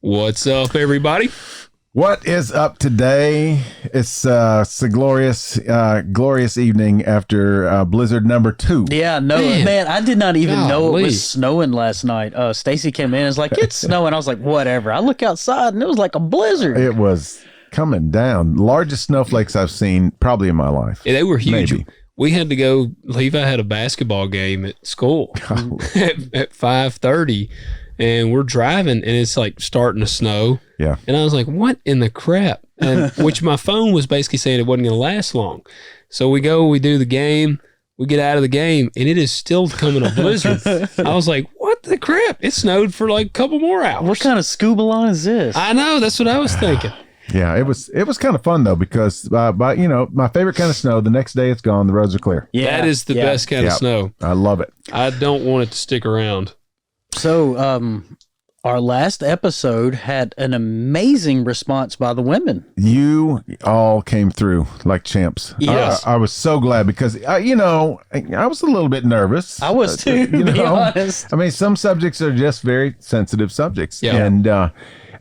What's up, everybody? What is up today? It's a glorious evening after blizzard number 2. Yeah, no, man, I did not even know it was snowing last night. Stacy came in and was like, it's snowing. I was like, whatever. I look outside and it was like a blizzard. It was coming down. Largest snowflakes I've seen probably in my life. Yeah, they were huge. Maybe. We had to go. Levi had a basketball game at school at 5:30, and we're driving, and it's like starting to snow. Yeah. And I was like, what in the crap? And which my phone was basically saying it wasn't going to last long. So we do the game, we get out of the game, and it is still coming a blizzard. I was like, what the crap? It snowed for like a couple more hours. What kind of scuba line is this? I know. That's what I was thinking. Yeah, it was kind of fun though, because my favorite kind of snow, the next day it's gone, the roads are clear. Yeah, that is the best kind of snow. I love it. I don't want it to stick around. So, our last episode had an amazing response by the women. You all came through like champs. Yes. I was so glad because, I was a little bit nervous. I was too, to be honest. I mean, some subjects are just very sensitive subjects. Yeah. And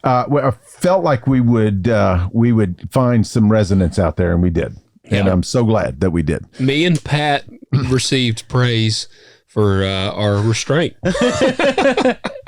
I felt like we would find some resonance out there, and we did. And I'm so glad that we did. Me and Pat received praise for our restraint.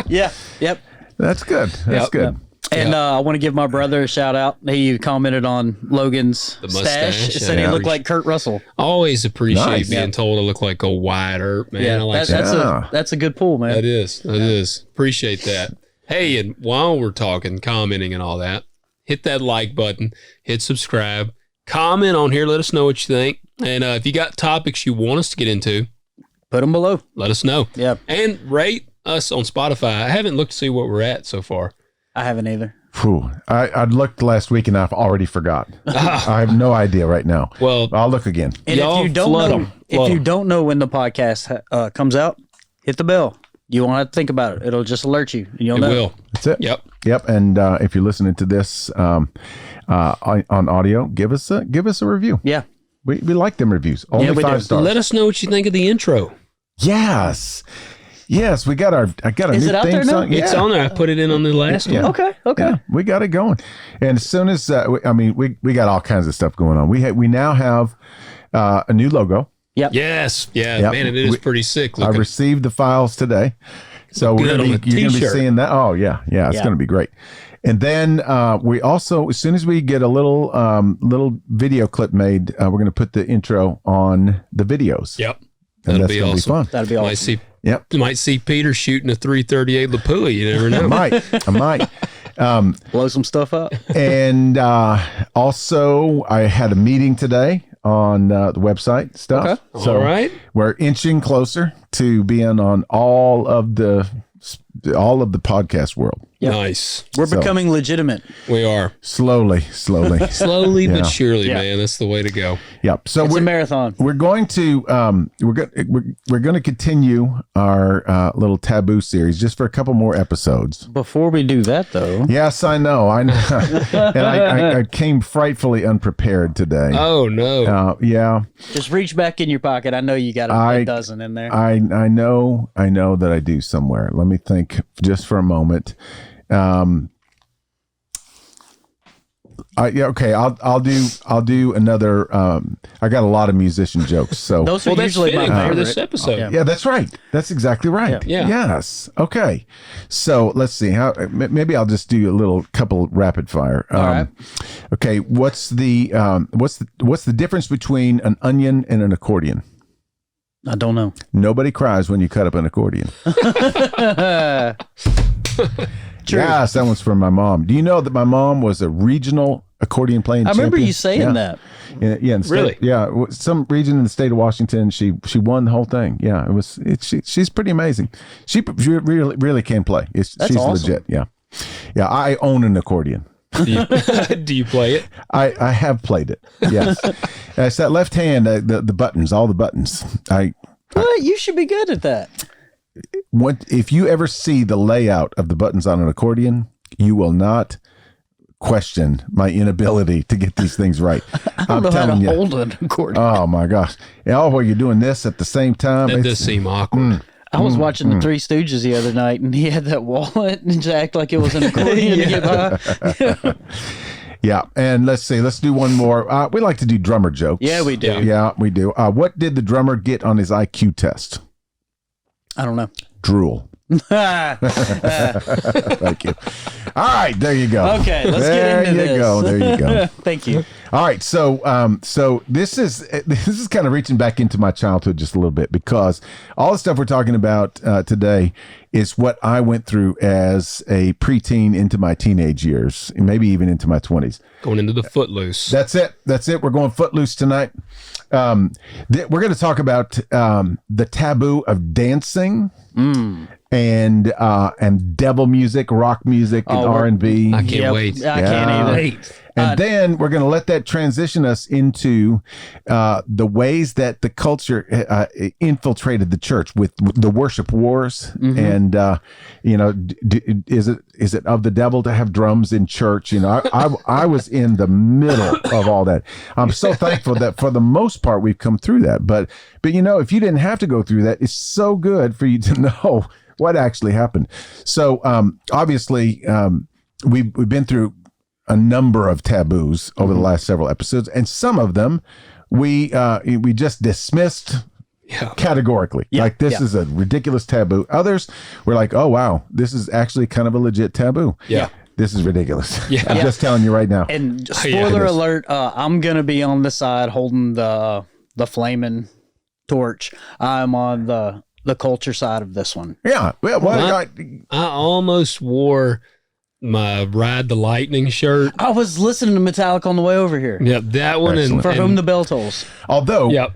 Yeah. Yep. That's good. That's good. And I want to give my brother a shout out. He commented on Logan's mustache. Said he looked like Kurt Russell. Always appreciate being Nice. told I look like a Wyatt Earp, man. Yeah, I like that's a good pull, man. That is. Appreciate that. Hey, and while we're talking, commenting and all that, hit that like button, hit subscribe, comment on here, let us know what you think. And if you got topics you want us to get into, Put them below. let us know. Yeah. And rate us on Spotify. I haven't looked to see what we're at so far. I haven't either. Whew. I looked last week and I've already forgot. I have no idea right now. Well, I'll look again. And Y'all if you don't flood know, 'em. if Flood you 'em. don't know when the podcast comes out, hit the bell. You won't have to think about it. It'll just alert you, and you'll it know. will. That's it. Yep. And if you're listening to this on audio, give us a review. Yeah. We like them reviews. Only we 5 do. stars. Let us know what you think of the intro. Yes. We got I got a Is new it out theme there now? song. It's on there. I put it in on the last one. Okay. Yeah, we got it going. And as soon as we got all kinds of stuff going on. We now have a new logo. Yes. Yeah, Yep. man, it is pretty sick I looking. received the files today. So Good you're on going a to be t-shirt. seeing that. Oh yeah. It's going to be great. And then we also, as soon as we get a little video clip made, we're going to put the intro on the videos. Yep. And That'll that's be going to be awesome. fun. That'd be Might awesome. see, Yep. you might see Peter shooting a 338 Lapua. You never know. I might. Blow some stuff up. And also, I had a meeting today on the website stuff. Okay. So All right. we're inching closer to being on all of the podcast world. Yep. Nice. We're So- becoming legitimate. We are. Slowly. Slowly Yeah. but surely, Yeah. man. That's the way to go. Yep. So It's a marathon. we're going to we're going to continue our little taboo series just for a couple more episodes. Before we do that, though, Yes, I know. And I came frightfully unprepared today. Oh, no. Yeah, just reach back in your pocket. I know you got a dozen in there. I know that I do somewhere. Let me think just for a moment. Okay. I'll do another. I got a lot of musician jokes, so Those are Well, that's usually my fitting for favorite. this episode. Yeah. yeah, that's right. That's exactly right. Yeah. Yes. Okay. So let's see how. Maybe I'll just do a little couple rapid fire. All right. Okay. What's the difference between an onion and an accordion? I don't know. Nobody cries when you cut up an accordion. True. Yes, that one's from my mom. Do you know that my mom was a regional accordion playing I remember champion? you saying Yeah. that. Yeah, in the state, Really? yeah, some region in the state of Washington. She won the whole thing. Yeah, she's pretty amazing. She really can play. She's awesome. legit. Yeah. I own an accordion. Do you play it? I have played it. Yes, it's that left hand. The buttons, all the buttons. What? You should be good at that. If you ever see the layout of the buttons on an accordion, you will not question my inability to get these things right. I don't know how to hold an accordion. Oh my gosh! Oh, well, you're doing this at the same time. That does seem awkward. I was watching the Three Stooges the other night, and he had that wallet and just act like it was an accordion to get by. Yeah, and let's do one more. We like to do drummer jokes. Yeah, we do. Yeah, we do. What did the drummer get on his IQ test? I don't know. Drool. Thank you. All right, there you go. Okay, let's get into this. There you go. Thank you. All right, so this is kind of reaching back into my childhood just a little bit, because all the stuff we're talking about today is what I went through as a preteen into my teenage years, and maybe even into my 20s. Going into the footloose. That's it. We're going footloose tonight. We're going to talk about the taboo of dancing. And devil music, rock music, and R&B. I can't wait. I can't even wait. And then we're going to let that transition us into the ways that the culture infiltrated the church with the worship wars. And is it of the devil to have drums in church? I was in the middle of all that. I'm so thankful that for the most part we've come through that. But if you didn't have to go through that, it's so good for you to know what actually happened. So obviously we've been through a number of taboos over the last several episodes, and some of them we just dismissed categorically. Like this is a ridiculous taboo. Others were like, oh wow, this is actually kind of a legit taboo. Yeah. This is ridiculous. Yeah. I'm just telling you right now. And spoiler alert, I'm gonna be on the side holding the flaming torch. I'm on the culture side of this one. Yeah. I almost wore my Ride the Lightning shirt. I was listening to Metallica on the way over here. Yep, that one. Excellent. For whom the bell tolls. Although,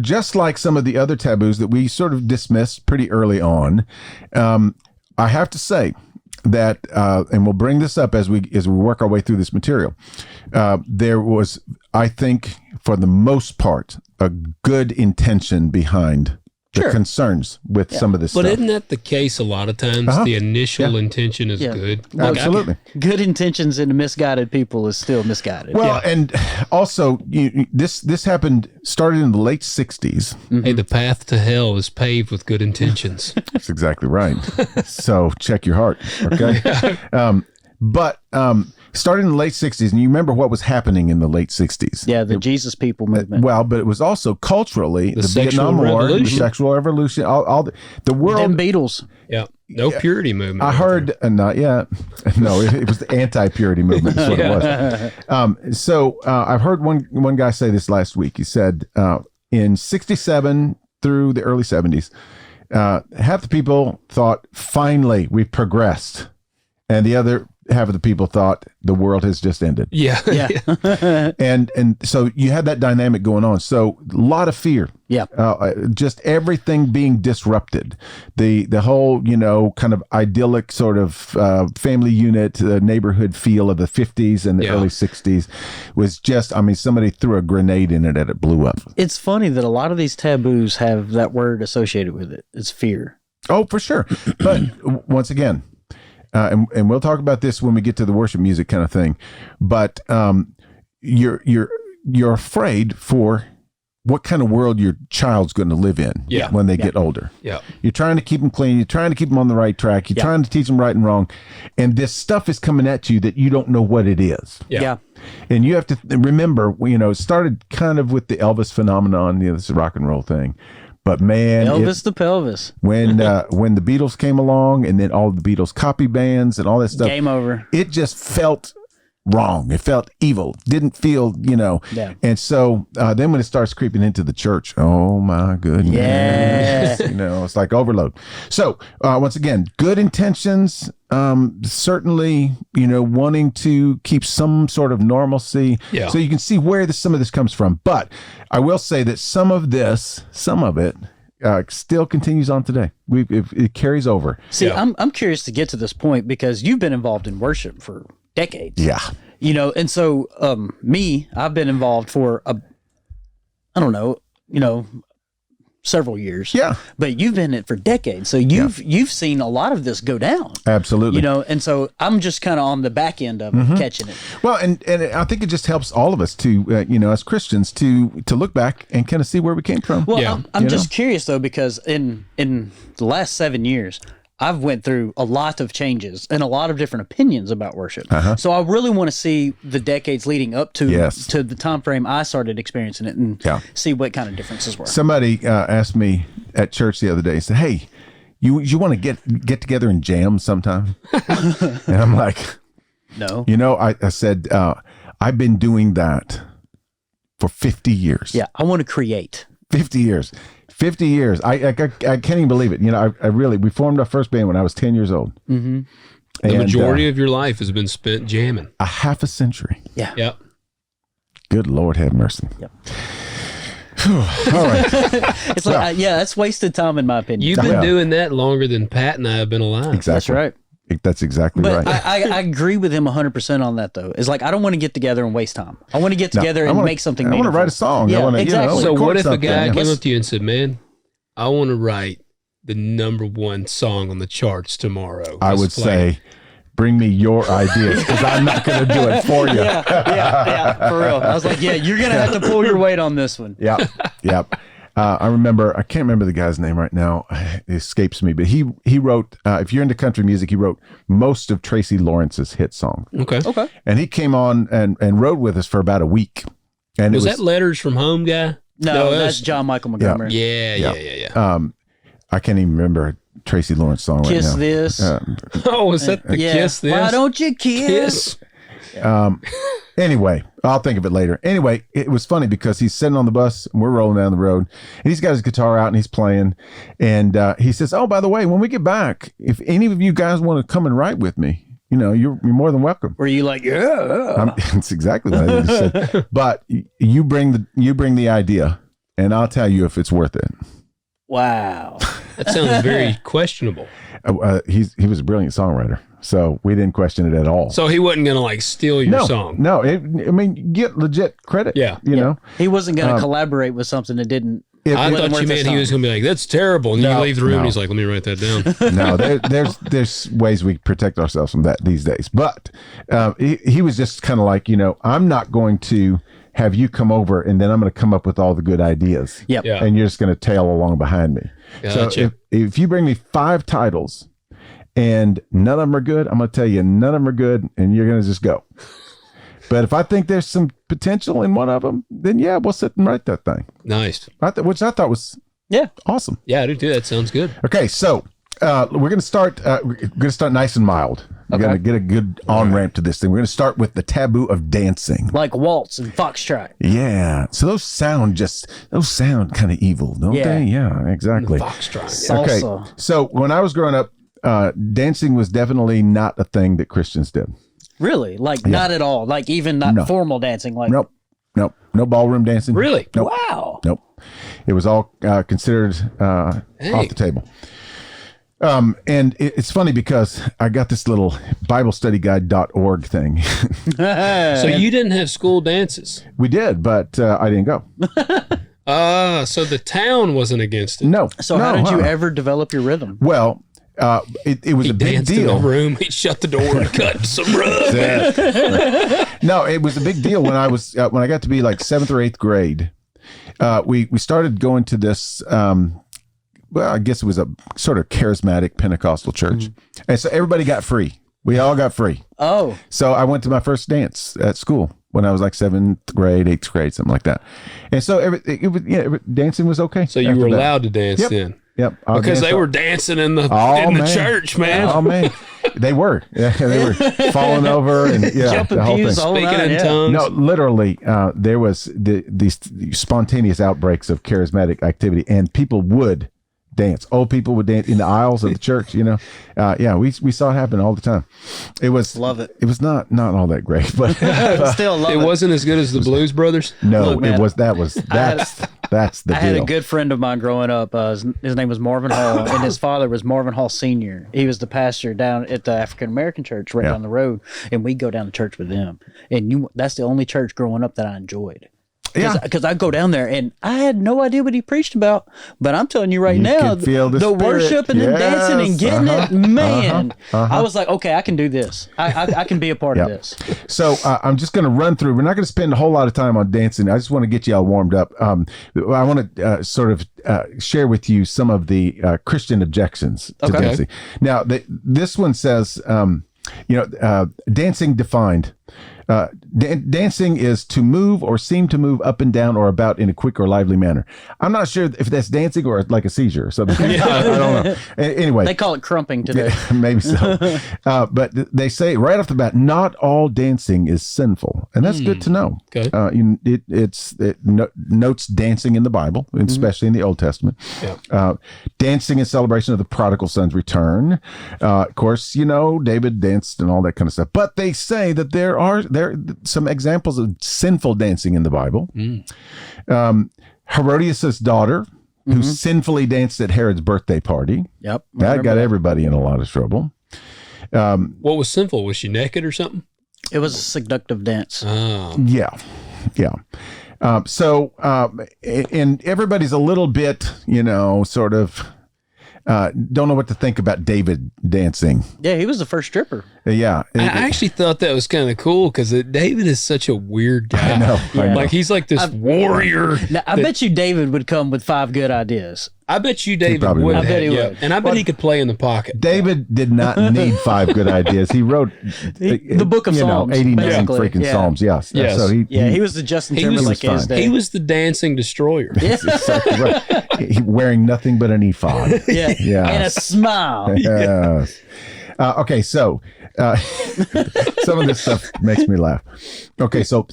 just like some of the other taboos that we sort of dismissed pretty early on, I have to say that, and we'll bring this up as we work our way through this material, there was, I think, for the most part, a good intention behind the concerns with some of this stuff. But isn't that the case a lot of times? The initial intention is good. Absolutely. Good intentions in misguided people is still misguided. Well, and also, this started in the late 60s. Hey, the path to hell is paved with good intentions. That's exactly right. So check your heart, okay? But started in the late 60s, and you remember what was happening in the late 60s. Yeah, the Jesus people movement. Well, but it was also culturally the Vietnam War, the sexual revolution, all the world. Them Beatles. Yeah, no purity movement. I heard, not yet. No, it was the anti-purity movement is what it was. So I've heard one guy say this last week. He said in 67 through the early 70s, half the people thought, finally, we've progressed. And the other half of the people thought the world has just ended. Yeah. And so you had that dynamic going on. So a lot of fear. Yeah. Just everything being disrupted. The whole, kind of idyllic sort of family unit, neighborhood feel of the 50s and the early 60s was just, somebody threw a grenade in it and it blew up. It's funny that a lot of these taboos have that word associated with it. It's fear. Oh, for sure. But once again, and we'll talk about this when we get to the worship music kind of thing, but you're afraid for what kind of world your child's going to live in when they get older. Yeah, you're trying to keep them clean. You're trying to keep them on the right track. You're trying to teach them right and wrong, and this stuff is coming at you that you don't know what it is. Yeah. And you have to remember, it started kind of with the Elvis phenomenon, this rock and roll thing. But man, Elvis the pelvis. When the Beatles came along, and then all the Beatles copy bands and all that stuff, game over. It just felt wrong. It felt evil. Didn't feel, Yeah. And so then when it starts creeping into the church, oh my goodness, it's like overload. So once again, good intentions. Certainly, wanting to keep some sort of normalcy. Yeah. So you can see where some of this comes from. But I will say that some of it still continues on today. It carries over. See, I'm curious to get to this point because you've been involved in worship for decades. Yeah. And so I've been involved for several years. Yeah. But you've been in it for decades. So you've seen a lot of this go down. Absolutely. You know, and so I'm just kind of on the back end of it, catching it. Well, and I think it just helps all of us to, as Christians, to look back and kind of see where we came from. Well, I'm just curious though, because in the last 7 years, I've went through a lot of changes and a lot of different opinions about worship. So I really want to see the decades leading up to the time frame I started experiencing it and see what kind of differences were. Somebody asked me at church the other day, said, "Hey, you want to get together and jam sometime?" And I'm like, no. I said, I've been doing that for 50 years. Yeah, I want to create. 50 years. 50 years. I can't even believe it. We formed our first band when I was 10 years old. The majority of your life has been spent jamming. A half a century. Yeah. Yep. Good Lord have mercy. Yep. All right. It's like, that's wasted time in my opinion. You've been doing that longer than Pat and I have been alive. Exactly. That's right. That's exactly But right. I agree with him 100% on that, though. It's like, I don't want to get together and waste time. I want to get together and make something I want to meaningful. write a song. Yeah, I want to, exactly. So record what if a something. guy came up to you and said, "Man, I want to write the #1 song on the charts tomorrow"? I would say, bring me your ideas because I'm not going to do it for you. Yeah, for real. I was like, you're going to have to pull your weight on this one. Yeah. I can't remember the guy's name right now. It escapes me, but he wrote, if you're into country music, he wrote most of Tracy Lawrence's hit song. Okay. And he came on and rode with us for about a week. And Was that Letters from Home guy? No, that's John Michael Montgomery. Yeah. I can't even remember Tracy Lawrence's song Kiss right now. This. Was that the Kiss This? Why don't you kiss? Anyway, I'll think of it later. Anyway, it was funny because he's sitting on the bus and we're rolling down the road and he's got his guitar out and he's playing. And he says, "Oh, by the way, when we get back, if any of you guys want to come and write with me, you're more than welcome." Were you like, yeah? That's exactly what I said. But you bring the idea and I'll tell you if it's worth it. Wow. That sounds very questionable. He was a brilliant songwriter. So we didn't question it at all. So he wasn't going to steal your song. No, get legit credit. Yeah. You know, he wasn't going to collaborate with something that didn't. I thought you meant he was going to be like, "That's terrible." And you leave the room and he's like, "Let me write that down." No, there's ways we protect ourselves from that these days. But he was just kind of like, I'm not going to have you come over and then I'm going to come up with all the good ideas. Yep. Yeah. And you're just going to tail along behind me. Gotcha. So if you bring me 5 titles and none of them are good, I'm going to tell you none of them are good and you're going to just go. But if I think there's some potential in one of them, then we'll sit and write that thing. Nice. Which I thought was awesome. Yeah, I do too. That sounds good. Okay, so we're going to start. We're going to start nice and mild. We're going to get a good on ramp to this thing. We're going to start with the taboo of dancing, like waltz and foxtrot. Yeah. So those sound kind of evil, don't they? Yeah, exactly. Foxtrot. Salsa. Okay. So when I was growing up, dancing was definitely not a thing that Christians did. Really? Like not at all. Like even not formal dancing. Like Nope. No ballroom dancing. Really? Nope. Wow. Nope. It was all considered off the table. And it's funny because I got this little BibleStudyGuide.org thing. So you didn't have school dances? We did, but I didn't go. So the town wasn't against it. No. So how did you ever develop your rhythm? Well, it was a big Danced deal. in the room. He shut the door and cut some rug. No, it was a big deal when I was when I got to be like 7th or 8th grade. We started going to this. Well, I guess it was a sort of charismatic Pentecostal church, and so everybody got free. We all got free. Oh, so I went to my first dance at school when I was like 7th grade, 8th grade, something like that. And so dancing was okay. So you were allowed to dance then. Yep. Because they were dancing in the church, man. Oh man, they were. Yeah, they were falling over and jumping the whole pews, thing. Speaking in tongues. No, literally, there was these spontaneous outbreaks of charismatic activity, and people would dance. Old people would dance in the aisles of the church. We saw it happen all the time. It was love it. It was not all that great, but still love it. It wasn't as good as the Blues Brothers. No, Look, man, it was. That's the deal. I had a good friend of mine growing up. His name was Marvin Hall, and his father was Marvin Hall Sr. He was the pastor down at the African American church right down the road, and we'd go down to church with them. And that's the only church growing up that I enjoyed. Because I go down there and I had no idea what he preached about, but I'm telling you right now, can feel the spirit. worship and the dancing and getting it, man. Uh-huh. I was like, okay, I can do this. I can be a part of this. So I'm just going to run through. We're not going to spend a whole lot of time on dancing. I just want to get you all warmed up. I want to sort of share with you some of the Christian objections to dancing. Now, this one says, dancing defined. Dancing is to move or seem to move up and down or about in a quick or lively manner. I'm not sure if that's dancing or like a seizure or something. I don't know. Anyway. They call it crumping today. Maybe so. But they say right off the bat, not all dancing is sinful. And that's good to know. Okay. It notes dancing in the Bible, especially in the Old Testament. Yeah. Dancing in celebration of the prodigal son's return. Of course, David danced and all that kind of stuff. But they say that there are some examples of sinful dancing in the Bible. Herodias' daughter, who sinfully danced at Herod's birthday party. Yep. That got everybody in a lot of trouble. What was sinful? Was she naked or something? It was a seductive dance. Oh. Yeah. And everybody's a little bit, sort of don't know what to think about David dancing. Yeah, he was the first stripper. Yeah. I actually thought that was kind of cool because David is such a weird guy. I know. Like, he's like this warrior. Now, I bet you David would come with 5 good ideas. I bet you David probably would. would. I bet he would. And I bet he could play in the pocket. David did not need 5 good ideas. He wrote the book of Psalms, 89 basically. freaking Yeah. Psalms. Yes. Yes. So he was the Justin Timberlake of his day. He was the dancing destroyer. That's exactly right. He wearing nothing but an ephod. Yeah. Yeah. And a smile. Yes. Okay, so some of this stuff makes me laugh. Okay, so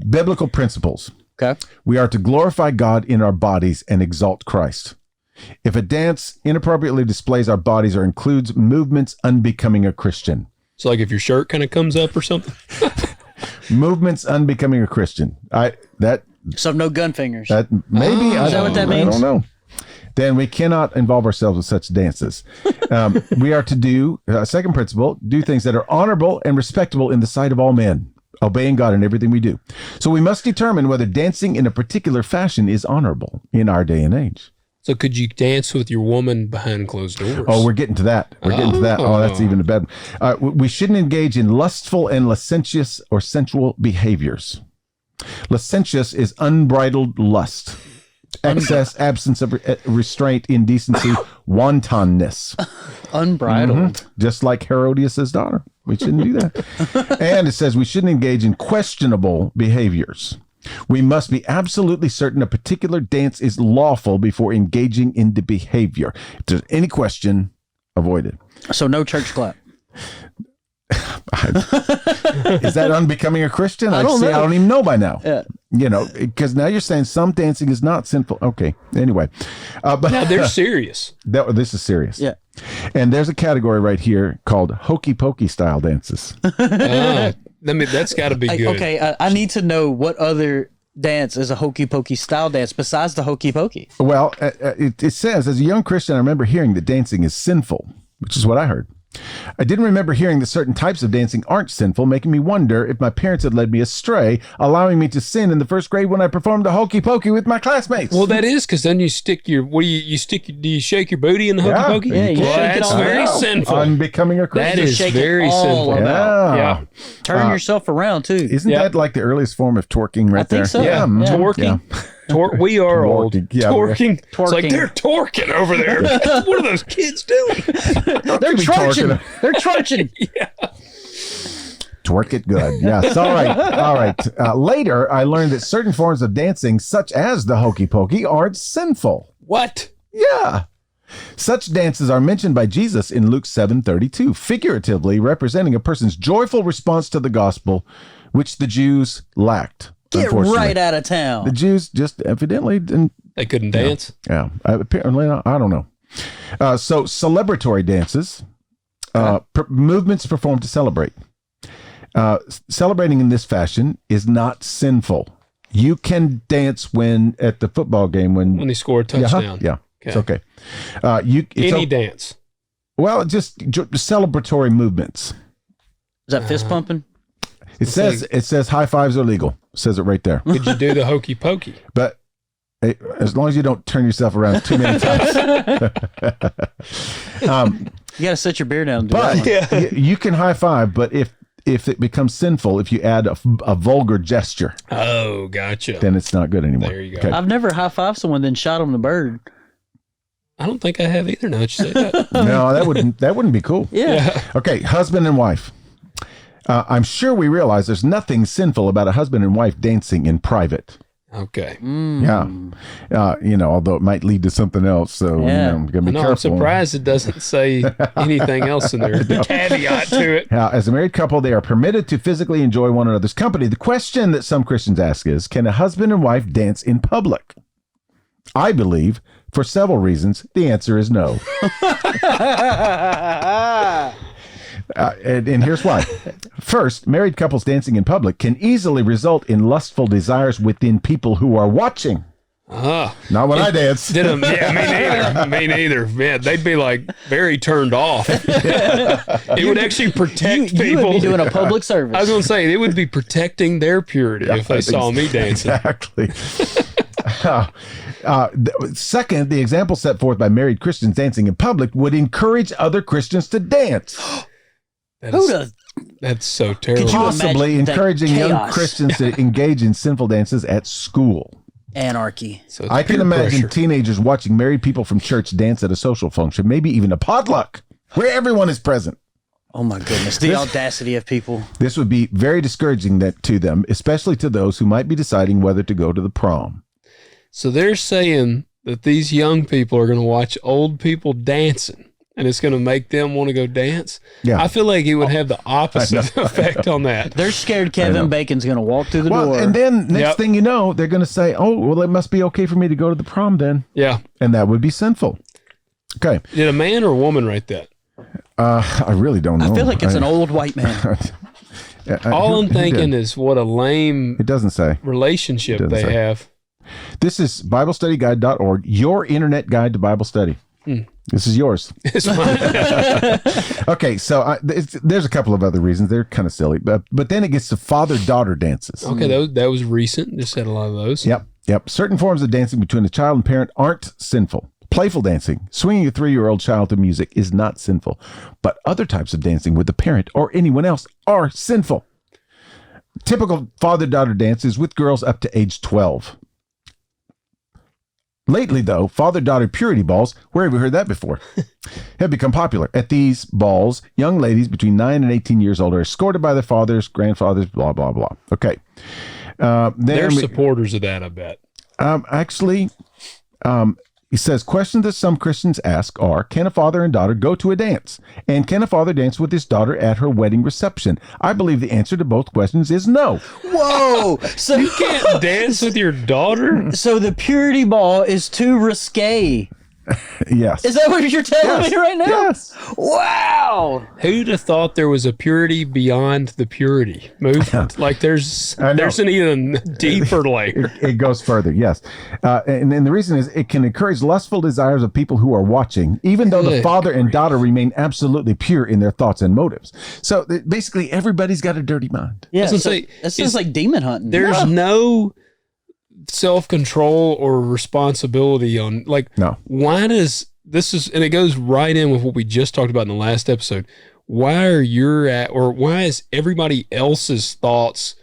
biblical principles. Okay. We are to glorify God in our bodies and exalt Christ. If a dance inappropriately displays our bodies or includes movements unbecoming a Christian. So, like, if your shirt kind of comes up or something. Movements unbecoming a Christian. So no gun fingers. That maybe is that what that means? I don't know. Then we cannot involve ourselves with such dances. We are to do, second principle, do things that are honorable and respectable in the sight of all men, obeying God in everything we do. So we must determine whether dancing in a particular fashion is honorable in our day and age. So could you dance with your woman behind closed doors? Oh, we're getting to that. Oh, that's even a bad one. We shouldn't engage in lustful and licentious or sensual behaviors. Licentious is unbridled lust. Excess, absence of restraint, indecency, wantonness. Unbridled. Just like Herodias' daughter. We shouldn't do that. And it says we shouldn't engage in questionable behaviors. We must be absolutely certain a particular dance is lawful before engaging in the behavior. If there's any question, avoid it. So no church clap. Is that unbecoming a Christian? I don't even know by now. Yeah. Because now you're saying some dancing is not sinful. Okay. Anyway, but now they're serious. This is serious. Yeah. And there's a category right here called hokey pokey style dances. That's got to be good. Okay, I need to know what other dance is a hokey pokey style dance besides the hokey pokey. Well, it says, as a young Christian, I remember hearing that dancing is sinful, which is what I heard. I didn't remember hearing that certain types of dancing aren't sinful, making me wonder if my parents had led me astray, allowing me to sin in the first grade when I performed the hokey pokey with my classmates. Well, that is because then you stick your, do you shake your booty in the hokey pokey? Yeah, you shake it that's all very around. sinful. Unbecoming a Christian. That is shake it very all sinful. about. Yeah. Turn yourself around too. Isn't that like the earliest form of twerking right there? think so. Yeah, Yeah. twerking. We are old. Yeah, twerking. It's like Twerking. they're twerking over there. What are those kids doing? They're trunching. They're trunching. Twerk it good. Yes. All right. Later, I learned that certain forms of dancing, such as the hokey pokey, aren't sinful. What? Yeah. Such dances are mentioned by Jesus in Luke 7:32, figuratively representing a person's joyful response to the gospel, which the Jews lacked. Get right out of town. The Jews just evidently didn't. They couldn't dance? Yeah. Apparently, I don't know. So celebratory dances, movements performed to celebrate. Celebrating in this fashion is not sinful. You can dance at the football game when they score a touchdown. Yeah. Okay. It's okay. Any dance. Well, just celebratory movements. Is that fist pumping? It says high fives are legal. says it right there. Could you do the hokey pokey? But as long as you don't turn yourself around too many times. You got to set your beer down. And do that one. You can high five, but if it becomes sinful, if you add a vulgar gesture, oh, gotcha, then it's not good anymore. There you go. Okay. I've never high-fived someone then shot them the bird. I don't think I have either. Now that you say that. No, that wouldn't be cool. Yeah. Okay, husband and wife. I'm sure we realize there's nothing sinful about a husband and wife dancing in private. Okay. Yeah. Although it might lead to something else. So, I'm going to be careful. I'm surprised it doesn't say anything else in there. The caveat to it. As a married couple, they are permitted to physically enjoy one another's company. The question that some Christians ask is, can a husband and wife dance in public? I believe, for several reasons, the answer is no. And here's why. First, married couples dancing in public can easily result in lustful desires within people who are watching. Not when I dance. Me neither. Me neither. Man, they'd be like very turned off. It would actually protect people. You would be doing a public service. I was going to say, it would be protecting their purity if they saw me dancing. Exactly. Second, the example set forth by married Christians dancing in public would encourage other Christians to dance. That's so terrible. Possibly encouraging young Christians to engage in sinful dances at school. Anarchy. So I can imagine teenagers watching married people from church dance at a social function, maybe even a potluck, where everyone is present. Oh my goodness, the audacity of people. This would be very discouraging to them, especially to those who might be deciding whether to go to the prom. So they're saying that these young people are going to watch old people dancing, and it's going to make them want to go dance. Yeah. I feel like it would have the opposite effect on that. They're scared Kevin Bacon's going to walk through the door. And then next thing you know, they're going to say, oh, well, it must be okay for me to go to the prom then. Yeah. And that would be sinful. Okay. Did a man or a woman write that? I really don't know. I feel like it's an old white man. All I'm thinking is what a lame it doesn't say relationship they have. This is BibleStudyGuide.org, your internet guide to Bible study. This is yours. It's fine. Okay, so there's a couple of other reasons. They're kind of silly, but then it gets to father-daughter dances. Okay, that was recent. Just had a lot of those. Yep. Certain forms of dancing between a child and parent aren't sinful. Playful dancing, swinging a 3-year-old child to music is not sinful, but other types of dancing with the parent or anyone else are sinful. Typical father-daughter dances with girls up to age 12. Lately, though, father-daughter purity balls, where have we heard that before, have become popular. At these balls, young ladies between 9 and 18 years old are escorted by their fathers, grandfathers, blah, blah, blah. Okay. They're supporters of that, I bet. He says, questions that some Christians ask are, can a father and daughter go to a dance? And can a father dance with his daughter at her wedding reception? I believe the answer to both questions is no. Whoa! So you can't dance with your daughter? So the purity ball is too risque. Yes. Is that what you're telling me right now? Yes. Wow. Who'd have thought there was a purity beyond the purity movement? Like there's an even deeper layer. It goes further, yes. And the reason is it can encourage lustful desires of people who are watching, even though the father and daughter remain absolutely pure in their thoughts and motives. So basically, everybody's got a dirty mind. Yeah, that sounds like demon hunting. There's no self-control or responsibility on why does this is, and it goes right in with what we just talked about in the last episode. Why is everybody else's thoughts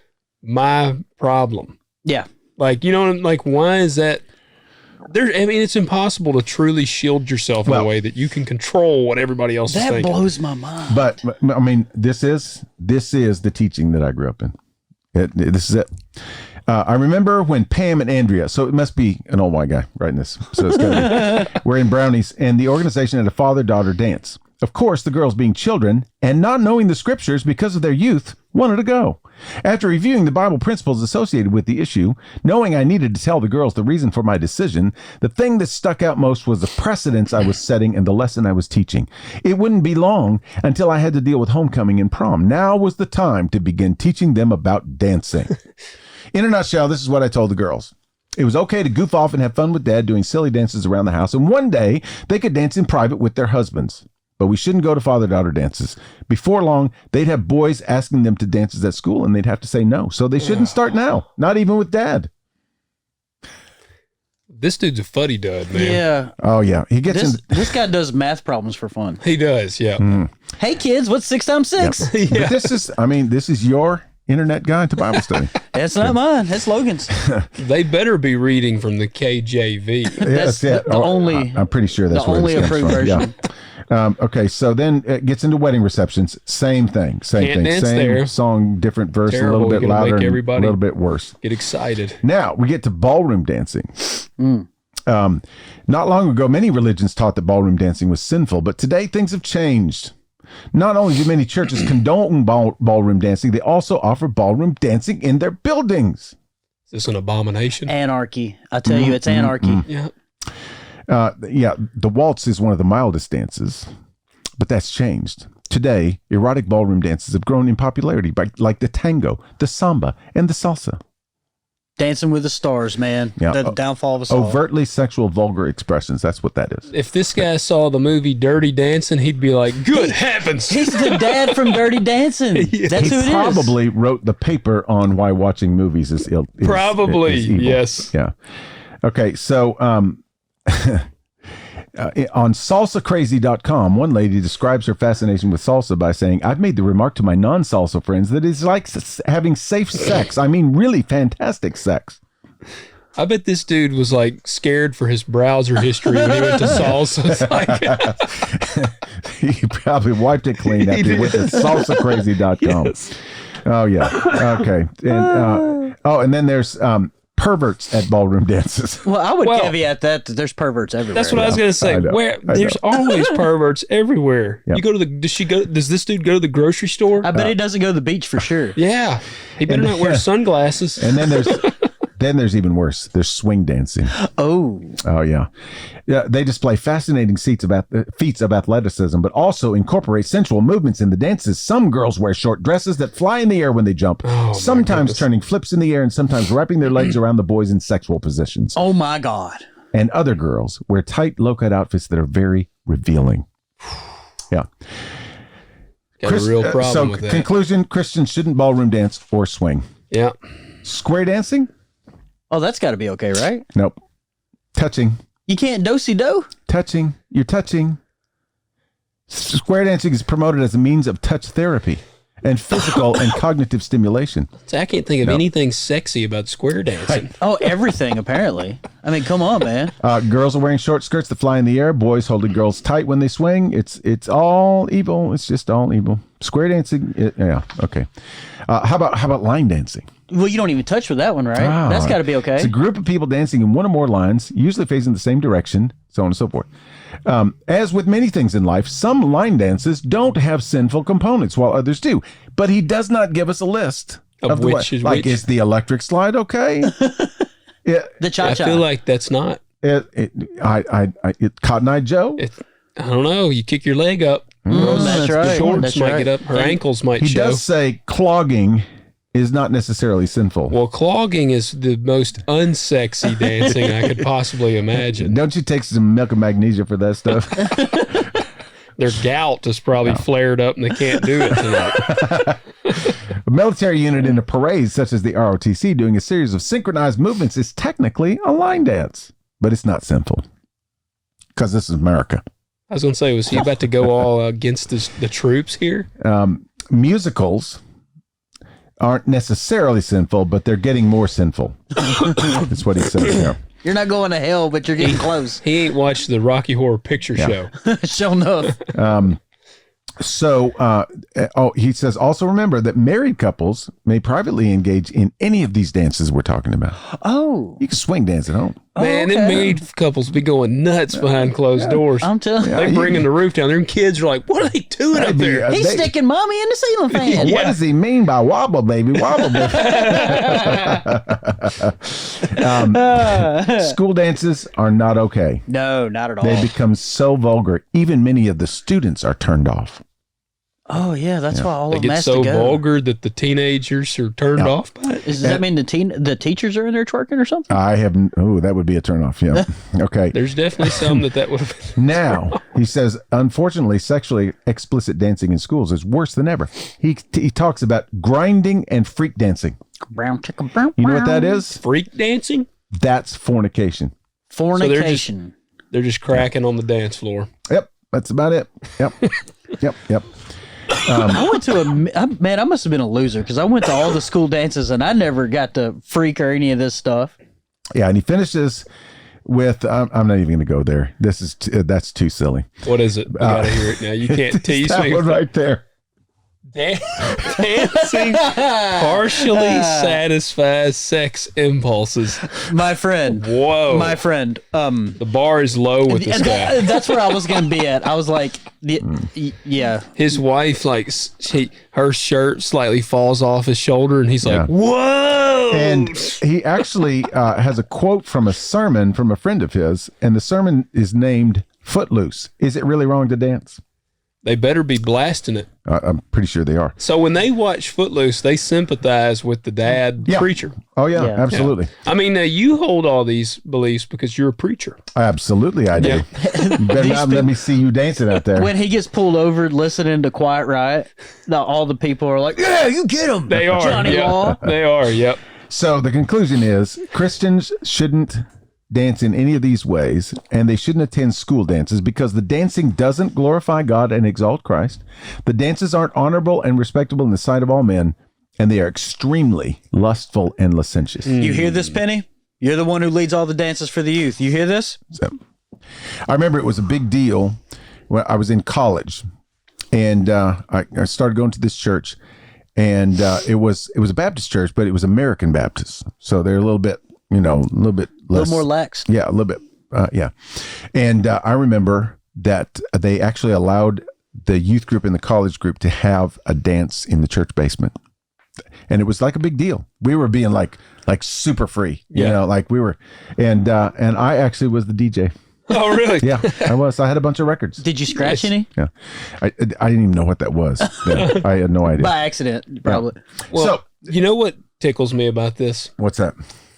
my problem? Yeah. Why is that it's impossible to truly shield yourself in a way that you can control what everybody else is thinking. That blows my mind. But I mean, this is the teaching that I grew up in. This is it. I remember when Pam and Andrea, so it must be an old white guy writing this, so it's gotta be, we're in Brownies, and the organization had a father-daughter dance. Of course, the girls being children and not knowing the scriptures because of their youth wanted to go. After reviewing the Bible principles associated with the issue, knowing I needed to tell the girls the reason for my decision, the thing that stuck out most was the precedence I was setting and the lesson I was teaching. It wouldn't be long until I had to deal with homecoming and prom. Now was the time to begin teaching them about dancing. In a nutshell, this is what I told the girls. It was okay to goof off and have fun with Dad doing silly dances around the house, and one day they could dance in private with their husbands. but we shouldn't go to father-daughter dances. Before long, they'd have boys asking them to dances at school, and they'd have to say no. So they shouldn't start now, not even with dad. This dude's a fuddy dud, man. Yeah. Oh, yeah. He gets this guy does math problems for fun. He does, yeah. Hey, kids, what's 6 times 6? But this is your internet guide to Bible study. That's not mine. That's Logan's. They better be reading from the KJV. That's the only. I'm pretty sure that's the where only this comes approved from. version. Yeah. Okay, so then it gets into wedding receptions. Same thing. Same Dance same there. song, different verse, Terrible. a little bit You're gonna louder, make and a everybody little bit worse. Get excited. Now we get to ballroom dancing. Not long ago, many religions taught that ballroom dancing was sinful, but today things have changed. Not only do many churches condone ballroom dancing, they also offer ballroom dancing in their buildings. Is this an abomination? Anarchy. I tell you, it's anarchy. Yeah. The waltz is one of the mildest dances, but that's changed. Today, erotic ballroom dances have grown in popularity, like the tango, the samba, and the salsa. Dancing with the Stars, man. Yeah. The downfall of us all. Overtly sexual, vulgar expressions. That's what that is. If this guy saw the movie Dirty Dancing, he'd be like, good heavens. He's the dad from Dirty Dancing. That's who it is. He probably wrote the paper on why watching movies is ill. Probably, is evil. yes. Yeah. Okay, so on salsacrazy.com, one lady describes her fascination with salsa by saying, I've made the remark to my non-salsa friends that it's like having safe sex. I mean, really fantastic sex. I bet this dude was like scared for his browser history when he went to salsa. It's like, He probably wiped it clean after he went to salsacrazy.com. Yes. Oh, yeah. Okay. And then there's perverts at ballroom dances. Well, I would caveat that there's perverts everywhere. That's what I was going to say. There's always perverts everywhere. Yep. You go to does this dude go to the grocery store? I bet he doesn't go to the beach for sure. Yeah. He better not wear sunglasses. And then there's even worse. There's swing dancing. Oh, yeah. They display fascinating feats of athleticism, but also incorporate sensual movements in the dances. Some girls wear short dresses that fly in the air when they jump, sometimes turning flips in the air and sometimes wrapping their legs around the boys in sexual positions. Oh my God. And other girls wear tight, low-cut outfits that are very revealing. Yeah. Got a real problem with that. Conclusion, Christians shouldn't ballroom dance or swing. Yeah. Square dancing? Oh, that's got to be okay, right? Nope. Touching. You can't do-si-do? Touching. You're touching. Square dancing is promoted as a means of touch therapy and physical and cognitive stimulation. So I can't think of anything sexy about square dancing. Oh, everything, apparently. I mean, come on, man. Girls are wearing short skirts that fly in the air. Boys holding girls tight when they swing. It's all evil. It's just all evil. Square dancing. Okay. How about line dancing? Well, you don't even touch with that one, right? That's got to be okay. It's a group of people dancing in one or more lines, usually facing the same direction, so on and so forth. As with many things in life, some line dances don't have sinful components, while others do. But he does not give us a list of which is which. Is the electric slide okay? The cha-cha. I feel like that's not. Cotton Eye Joe? I don't know. You kick your leg up. That's right. The shorts That's might right. get up. Her ankles might show. He does say clogging is not necessarily sinful. Well, clogging is the most unsexy dancing I could possibly imagine. Don't you take some milk and magnesia for that stuff? Their gout is probably flared up and they can't do it tonight. A military unit in a parade such as the ROTC doing a series of synchronized movements is technically a line dance, but it's not sinful because this is America. I was going to say, was he about to go all against the troops here? Musicals aren't necessarily sinful, but they're getting more sinful. That's what he says here. You're not going to hell, but you're getting close. He ain't watched the Rocky Horror Picture Show. Sure enough. He says, also remember that married couples may privately engage in any of these dances we're talking about. Oh. You can swing dance at home. Man, them married couples be going nuts behind closed doors. I'm telling you. They bringing the roof down there, and kids are like, what are they doing up there? He's sticking mommy in the ceiling fan. What does he mean by wobble, baby? Wobble, baby. School dances are not okay. No, not at all. They become so vulgar. Even many of the students are turned off. Oh, yeah, that's why all They of them get has so to go. vulgar that the teenagers are turned off by it. Does that mean the teachers are in there twerking or something? I haven't. Oh, that would be a turnoff. Yeah. Okay. There's definitely some that would have been. Now, He says, unfortunately, sexually explicit dancing in schools is worse than ever. He talks about grinding and freak dancing. Brown chicken, brown. You know what that is? Freak dancing? That's fornication. Fornication. So they're just cracking on the dance floor. Yep, that's about it. Yep, yep. I went to I must have been a loser because I went to all the school dances and I never got to freak or any of this stuff. Yeah, and he finishes with, I'm not even going to go there. That's too silly. What is it? I gotta hear it now. You can't tease that me. one right there. Dancing partially satisfies sex impulses. My friend. Whoa. My friend. The bar is low with this guy. That's where I was going to be at. I was like, yeah. His wife, like, her shirt slightly falls off his shoulder, and he's like, whoa. And he actually has a quote from a sermon from a friend of his, and the sermon is named Footloose. Is it really wrong to dance? They better be blasting it. I'm pretty sure they are. So when they watch Footloose, they sympathize with the dad preacher. Oh, yeah, absolutely. Yeah. I mean, you hold all these beliefs because you're a preacher. Absolutely, I do. You better not let me see you dancing out there. When he gets pulled over listening to Quiet Riot, all the people are like, yeah, you get him. They are. Johnny Law. They are, yep. So the conclusion is Christians shouldn't dance in any of these ways, and they shouldn't attend school dances because the dancing doesn't glorify God and exalt Christ. The dances aren't honorable and respectable in the sight of all men, and they are extremely lustful and licentious. You hear this, Penny? You're the one who leads all the dances for the youth. You hear this? So, I remember it was a big deal when I was in college, and I started going to this church, and it was a Baptist church, but it was American Baptist, so they're a little bit less, a little more lax. Yeah, a little bit. Yeah. And I remember that they actually allowed the youth group and the college group to have a dance in the church basement. And it was like a big deal. We were being like super free, you know, like we were. And I actually was the DJ. Oh, really? Yeah, I was. I had a bunch of records. Did you scratch any? Yeah. I didn't even know what that was. Yeah, I had no idea. By accident, probably. Yeah. Well, so, you know what tickles me about this? What's that?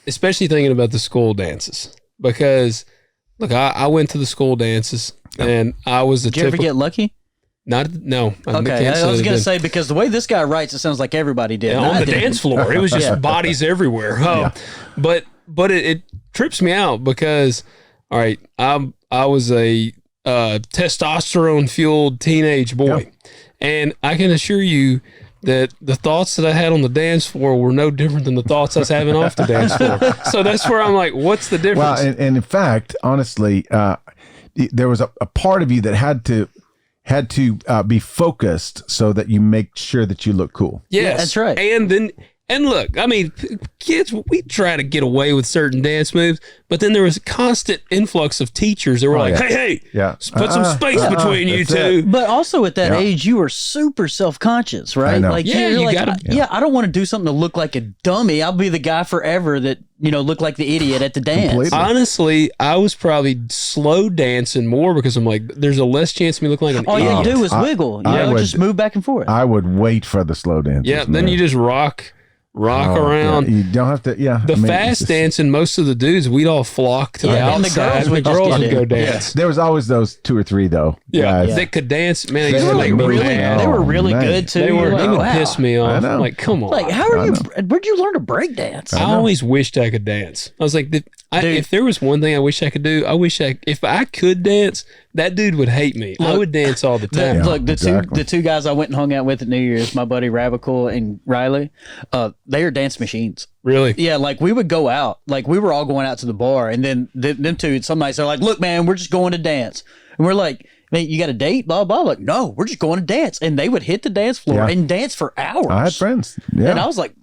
Especially thinking about the school dances, because look, I went to the school dances and I was a Did you ever get lucky? No. Okay, I was going to say, because the way this guy writes, it sounds like everybody did. On the dance floor. It was just bodies everywhere. But it trips me out because, all right, I was a testosterone fueled teenage boy, and I can assure you that the thoughts that I had on the dance floor were no different than the thoughts I was having off the dance floor. So that's where I'm like, what's the difference? Well, and in fact, honestly, there was a part of you that had to be focused so that you make sure that you look cool. Yes, yeah, that's right. And look, I mean, kids, we try to get away with certain dance moves, but then there was a constant influx of teachers that were hey, put some space between you two. But also at that age, you were super self-conscious, right? I know. Like, you like, gotta, I don't want to do something to look like a dummy. I'll be the guy forever that, look like the idiot at the dance. Completely. Honestly, I was probably slow dancing more because I'm like, there's a less chance of me looking like an All idiot. you do is wiggle, just move back and forth. I would wait for the slow dances. Yeah, then you just rock around. Yeah. You don't have to. Yeah, The fast dancing, most of the dudes, we'd all flock to the and the outside. girls would the girls just would get go in. dance. There was always those 2 or 3 though. guys. They could dance. Man, They they were were like really, mad. they were really man. good too. They were. You're They like, would wow. piss me off. I know. Like, come on. Like, how are you? Where'd you learn to break dance? I always wished I could dance. I was like, if there was one thing I wish I could do, if I could dance, that dude would hate me. I would dance all the time. Look, exactly. the two guys I went and hung out with at New Year's, my buddy Ravical and Riley, they are dance machines. Really? Yeah, like we would go out, like we were all going out to the bar, and then them two, some nights they're like, "Look, man, we're just going to dance," and we're like, "Man, you got a date?" Blah blah. Like, no, we're just going to dance, and they would hit the dance floor and dance for hours. I had friends. Yeah, and I was like,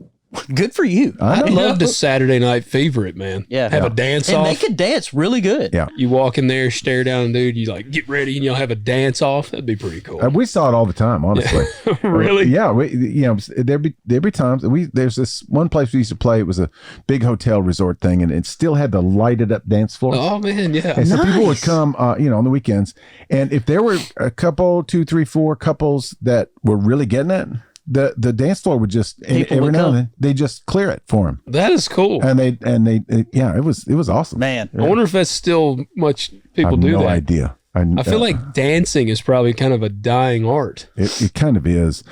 "Good for you." I'd love to Saturday Night Fever it, man. Yeah. Have a dance and off. they could dance really good. Yeah. You walk in there, stare down a dude, you like get ready, and you'll have a dance off. That'd be pretty cool. we saw it all the time. Honestly, Really? Yeah. There'd be times there's this one place we used to play. It was a big hotel resort thing, and it still had the lighted up dance floor. Oh man, yeah. And so people would come, on the weekends, and if there were a couple, 2, 3, 4 couples that were really getting it, the dance floor would just every now and then they just clear it for them. That is cool. And it was awesome. Man, I wonder if that's still much people I have do no that. idea. I feel like dancing is probably kind of a dying art. It kind of is.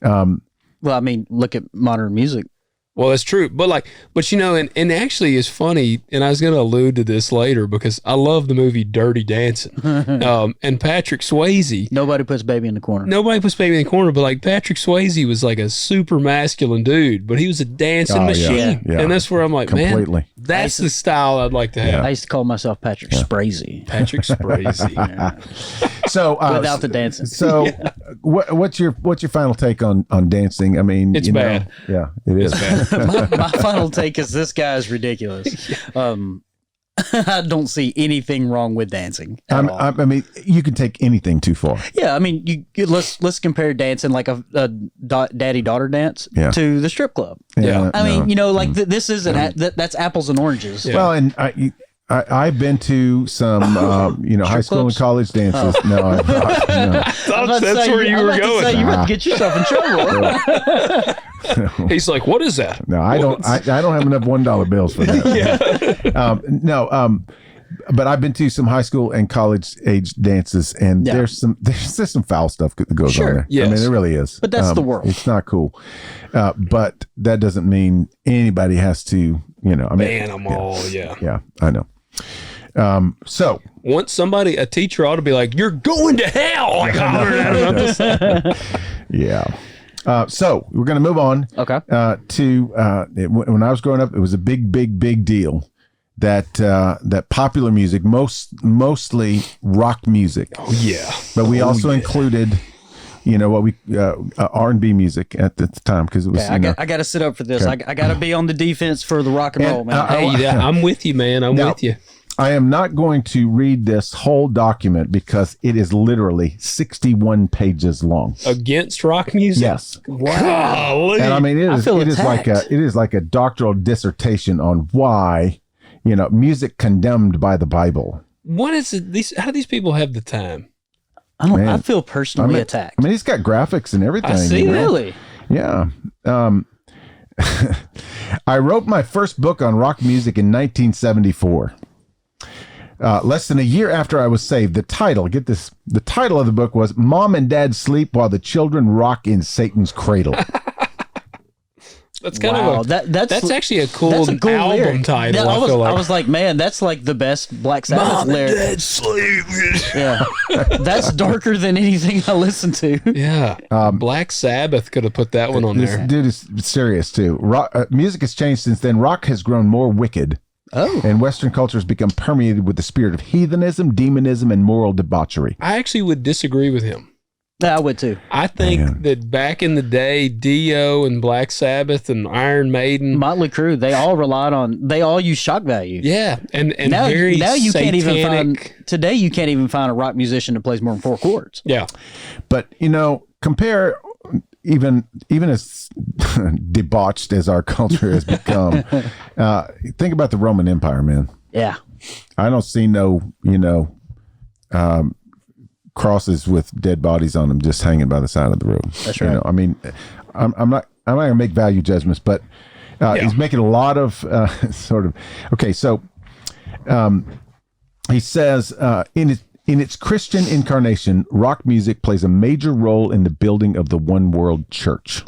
Well, I mean, look at modern music. Well, that's true. But you know, and actually it's funny, and I was going to allude to this later because I love the movie Dirty Dancing. And Patrick Swayze. Nobody puts baby in the corner. Nobody puts baby in the corner, but like Patrick Swayze was like a super masculine dude, but he was a dancing machine. Yeah. And that's where I'm like, Completely. man, that's the style I'd like to have. I used to call myself Patrick Swayze. Patrick Swayze. So Without the dancing. So what's your final take on dancing? I mean, It's bad. Yeah, it is bad. my final take is this guy is ridiculous. I don't see anything wrong with dancing. I mean, you can take anything too far. Yeah, I mean, let's compare dancing like a daddy-daughter dance to the strip club. Yeah. I mean, you know, like this isn't that's apples and oranges. Yeah. Well, and I've been to some, high school and college dances. No, I thought that's where you were going. You're about to get yourself in trouble. He's like, what is that? No, I don't. I don't have enough $1 bills for that. But I've been to some high school and college age dances, and there's some foul stuff that goes on there. Yes. I mean, it really is. But that's the world. It's not cool. But that doesn't mean anybody has to. Ban them all. Yeah, I know. So once a teacher ought to be like, you're going to hell. Like, yeah. So we're going to move on. Okay. When I was growing up, it was a big deal that popular music, mostly rock music. Oh yeah. But we also included, what we R&B music at the time because it was. I got to sit up for this. Okay. I got to be on the defense for the rock and roll, man. I'm with you, man. I'm with you. I am not going to read this whole document because it is literally 61 pages long. Against rock music? Yes. Wow. And I mean, it is like a doctoral dissertation on why, music condemned by the Bible. What is it? How do these people have the time? I feel personally attacked. I mean, he's got graphics and everything. I see. Really? Yeah. I wrote my first book on rock music in 1974. Less than a year after I was saved. The title of the book was Mom and Dad Sleep While the Children Rock in Satan's Cradle. That's kind of that's actually a cool album lyric. title. I was like, man, that's like the best Black Sabbath Mom lyric. and Dad Sleep. Yeah, that's darker than anything I listen to. Yeah, Black Sabbath could have put that one on there. This dude is serious too. Rock, music has changed since then. Rock has grown more wicked. Oh. And Western culture has become permeated with the spirit of heathenism, demonism, and moral debauchery. I actually would disagree with him. Yeah, I would too. I think that back in the day, Dio and Black Sabbath and Iron Maiden, Motley Crue, they all use shock value. Yeah, and now very you satanic. can't even find today. You can't even find a rock musician that plays more than 4 chords. Yeah, but compare. Even as debauched as our culture has become, think about the Roman Empire, man. Yeah, I don't see no, crosses with dead bodies on them just hanging by the side of the road. That's right. I mean, I'm not going to make value judgments, but he's making a lot of sort of. Okay, so he says in its Christian incarnation, rock music plays a major role in the building of the one world church.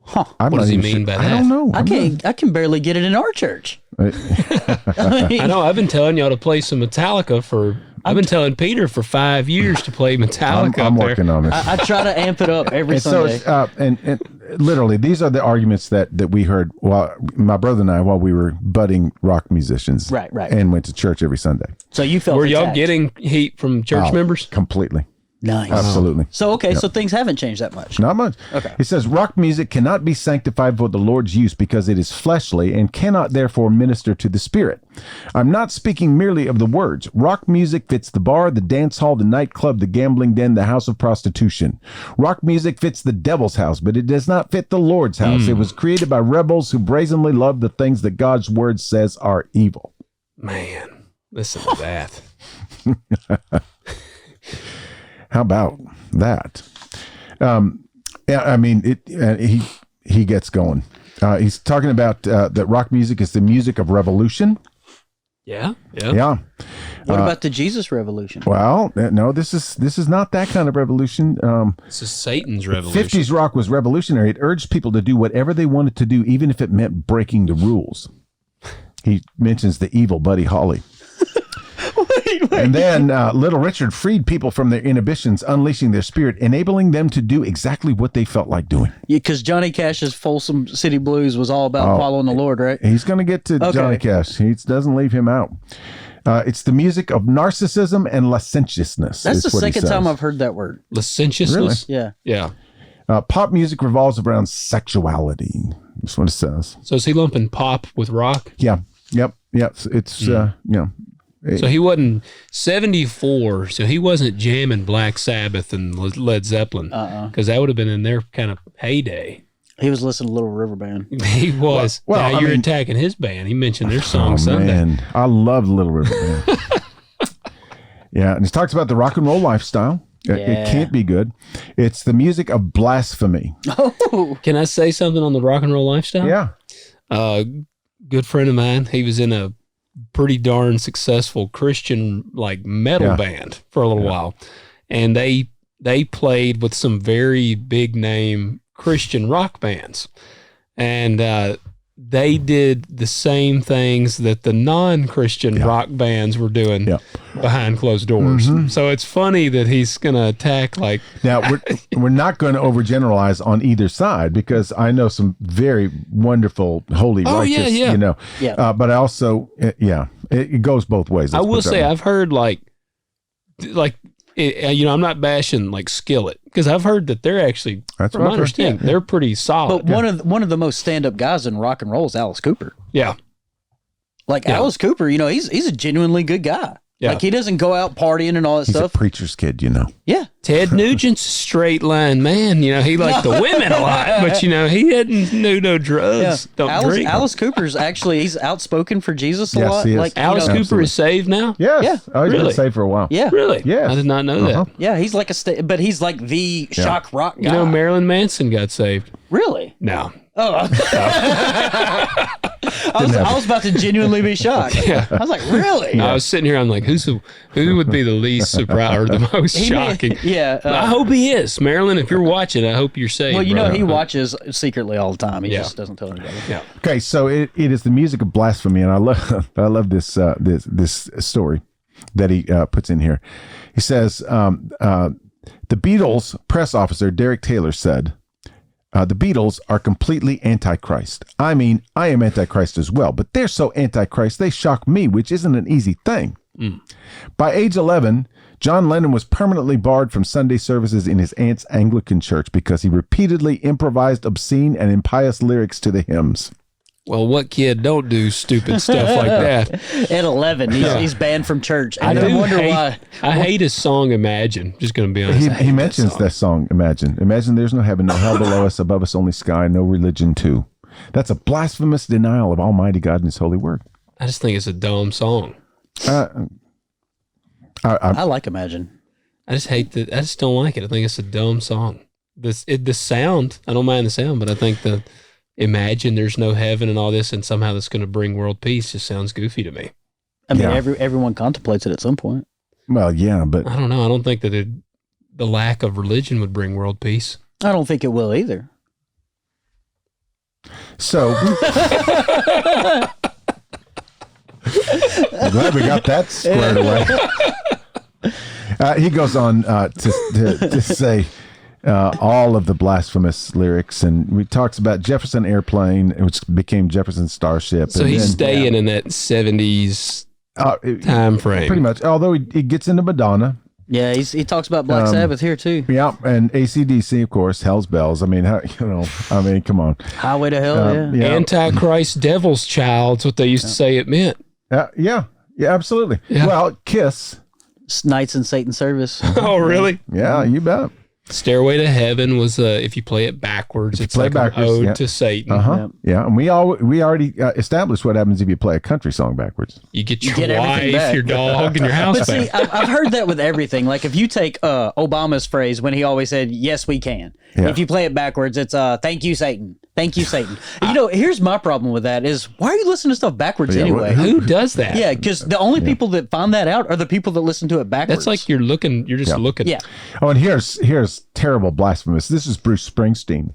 Huh. What does he mean by that? I don't know. I can barely get it in our church. I know. I've been telling y'all to play some Metallica I've been telling Peter for 5 years to play Metallica. I'm working on it. I try to amp it up every Sunday. So and literally, these are the arguments that we heard while my brother and I, while we were budding rock musicians, right, and went to church every Sunday. So you felt were y'all attacked. getting heat from church members? Completely. Nice. Absolutely. So, so things haven't changed that much. Not much. Okay. He says rock music cannot be sanctified for the Lord's use because it is fleshly and cannot therefore minister to the spirit. I'm not speaking merely of the words. Rock music fits the bar, the dance hall, the nightclub, the gambling den, the house of prostitution. Rock music fits the devil's house, but it does not fit the Lord's house. It was created by rebels who brazenly love the things that God's word says are evil. Man, listen to that. How about that? I mean, he gets going. He's talking about that rock music is the music of revolution. Yeah. Yeah. What about the Jesus revolution? Well, no, this is not that kind of revolution. This is Satan's revolution. 50s rock was revolutionary. It urged people to do whatever they wanted to do, even if it meant breaking the rules. He mentions the evil Buddy Holly. Wait. And then Little Richard freed people from their inhibitions, unleashing their spirit, enabling them to do exactly what they felt like doing. Yeah, because Johnny Cash's Folsom City Blues was all about following the Lord, right? He's going to get to Johnny Cash. He doesn't leave him out. It's the music of narcissism and licentiousness. That's the second time I've heard that word. Licentiousness? Yeah. Yeah. Pop music revolves around sexuality. That's what it says. So is he lumping pop with rock? Yeah. Yep. It's, So he wasn't 74, so he wasn't jamming Black Sabbath and Led Zeppelin. Because that would have been in their kind of heyday. He was listening to Little River Band. He was. Well, now you're attacking his band. He mentioned their song Sunday. Man, I love Little River Band. Yeah, and he talks about the rock and roll lifestyle. It can't be good. It's the music of blasphemy. Oh, Can I say something on the rock and roll lifestyle? Yeah. Good friend of mine, he was in a pretty darn successful Christian like metal band for a little while. And they played with some very big name Christian rock bands. And they did the same things that the non-Christian rock bands were doing behind closed doors. So it's funny that he's going to attack like... Now, we're not going to overgeneralize on either side, because I know some very wonderful, holy, righteous, you know. Yeah. But I also, it goes both ways. I will say I've heard I'm not bashing like Skillet, because I've heard that they're actually, from my understanding, they're pretty solid. But one of the most stand-up guys in rock and roll is Alice Cooper. Yeah. Alice Cooper, he's a genuinely good guy. Yeah. Like, he doesn't go out partying and all that He's stuff. a preacher's kid, Yeah. Ted Nugent's a straight line man. He liked the women a lot, but he didn't do no drugs. Don't drink. Alice Cooper's actually, he's outspoken for Jesus a lot. He is. Like Alice Cooper is saved now? Yes. Yeah. Oh, he's Really? been saved for a while. Yeah. Really? Yes. I did not know that. Yeah, he's like but he's like the shock rock guy. Marilyn Manson got saved. Really? No. Oh. I was about to genuinely be shocked. Yeah. I was like, really? I was sitting here, I'm like, who would be the least surprised or the most shocking? I hope he is. Marilyn, if you're watching, I hope you're saved. Well, he watches secretly all the time. He just doesn't tell anybody. Yeah. Okay, so it is the music of blasphemy, and I love this this story that he puts in here. He says the Beatles press officer Derek Taylor said, the Beatles are completely anti-Christ. I mean, I am anti-Christ as well, but they're so anti-Christ they shock me, which isn't an easy thing. By age 11, John Lennon was permanently barred from Sunday services in his aunt's Anglican church because he repeatedly improvised obscene and impious lyrics to the hymns. Well, what kid don't do stupid stuff like that? At 11, he's banned from church. And I wonder why. I hate his song Imagine. Just going to be honest. He mentions that song, Imagine. Imagine there's no heaven, no hell below us, above us only sky, no religion too. That's a blasphemous denial of Almighty God and His holy word. I just think it's a dumb song. I like Imagine. I just hate that. I just don't like it. I think it's a dumb song. The sound, I don't mind the sound, but I think the Imagine there's no heaven and all this, and somehow that's going to bring world peace just sounds goofy to me. I mean, everyone contemplates it at some point. Well, yeah, but I don't know. I don't think that the lack of religion would bring world peace. I don't think it will either. So I'm glad we got that squared away. He goes on to say all of the blasphemous lyrics, and we talks about Jefferson Airplane, which became Jefferson Starship. So he's staying in that 70s time frame. Pretty much, although he gets into Madonna. Yeah, he talks about Black Sabbath here too. Yeah, and AC/DC, of course, Hell's Bells. I mean, come on. Highway to Hell, yeah. Antichrist, Devil's Child. That's what they used to say it meant. Yeah, absolutely. Yeah. Well, Kiss. Knights in Satan's Service. Oh, really? Yeah, you bet. Stairway to Heaven was if you play it backwards, it's like an ode to Satan. Yeah, and we already established what happens if you play a country song backwards. You get your wife, your dog, and your house but back. See, I've heard that with everything. Like if you take Obama's phrase when he always said, "Yes, we can." Yeah. If you play it backwards, it's "Thank you, Satan." Thank you, Satan. Here's my problem with that is, why are you listening to stuff backwards anyway? Who does that? Yeah, because the only people that find that out are the people that listen to it backwards. That's like you're just looking. Yeah. Oh, and here's terrible blasphemous. This is Bruce Springsteen.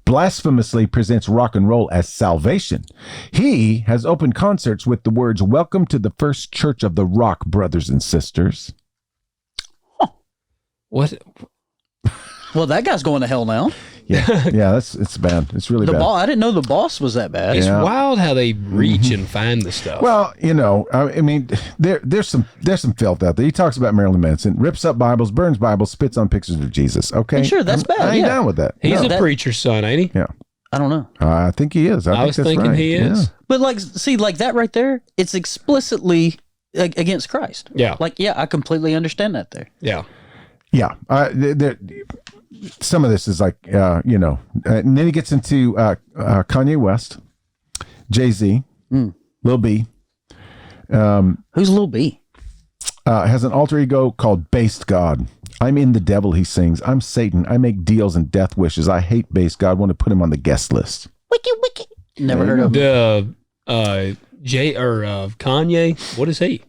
Blasphemously presents rock and roll as salvation. He has opened concerts with the words, "Welcome to the first church of the rock, brothers and sisters." What? Well, that guy's going to hell now. Yeah, it's bad. It's really bad. I didn't know the boss was that bad. It's wild how they reach and find the stuff. Well, I mean, there's some filth out there. He talks about Marilyn Manson, rips up Bibles, burns Bibles, spits on pictures of Jesus. Okay, and sure, that's bad. I ain't down with that. He's a preacher's son, ain't he? Yeah, I don't know. I think he is. I was thinking he is. Yeah. But like that right there, it's explicitly against Christ. Yeah. I completely understand that there. Yeah. Yeah. Some of this is like, and then he gets into Kanye West, Jay-Z, Lil B. Who's Lil B? Has an alter ego called Based God. I'm in the devil, he sings. I'm Satan. I make deals and death wishes. I hate Based God. Want to put him on the guest list. Wiki. Never heard of him. Kanye. What is he?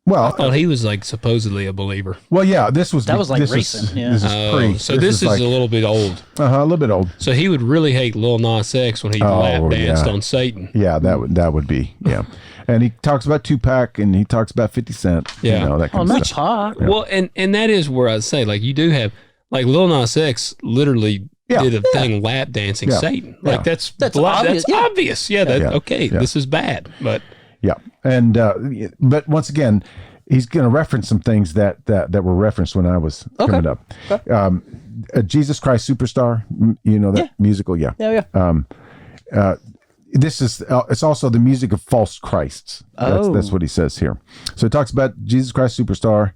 Well, I thought he was like supposedly a believer. Well, yeah, that was like recent. This is pre. So this is like, a little bit old. A little bit old. So he would really hate Lil Nas X when he lap danced on Satan. Yeah, that would be And he talks about Tupac and he talks about 50 Cent. Yeah, that kind of that's stuff. hot. Yeah. Well, and that is where I'd say, like, you do have, like, Lil Nas X literally did a thing lap dancing Satan. Like that's obvious. That's obvious. Yeah. Okay. Yeah. This is bad, but. Yeah, and but once again, he's going to reference some things that were referenced when I was coming up. Okay. Jesus Christ Superstar, that musical, yeah. This is it's also the music of false Christs. That's what he says here. So he talks about Jesus Christ Superstar.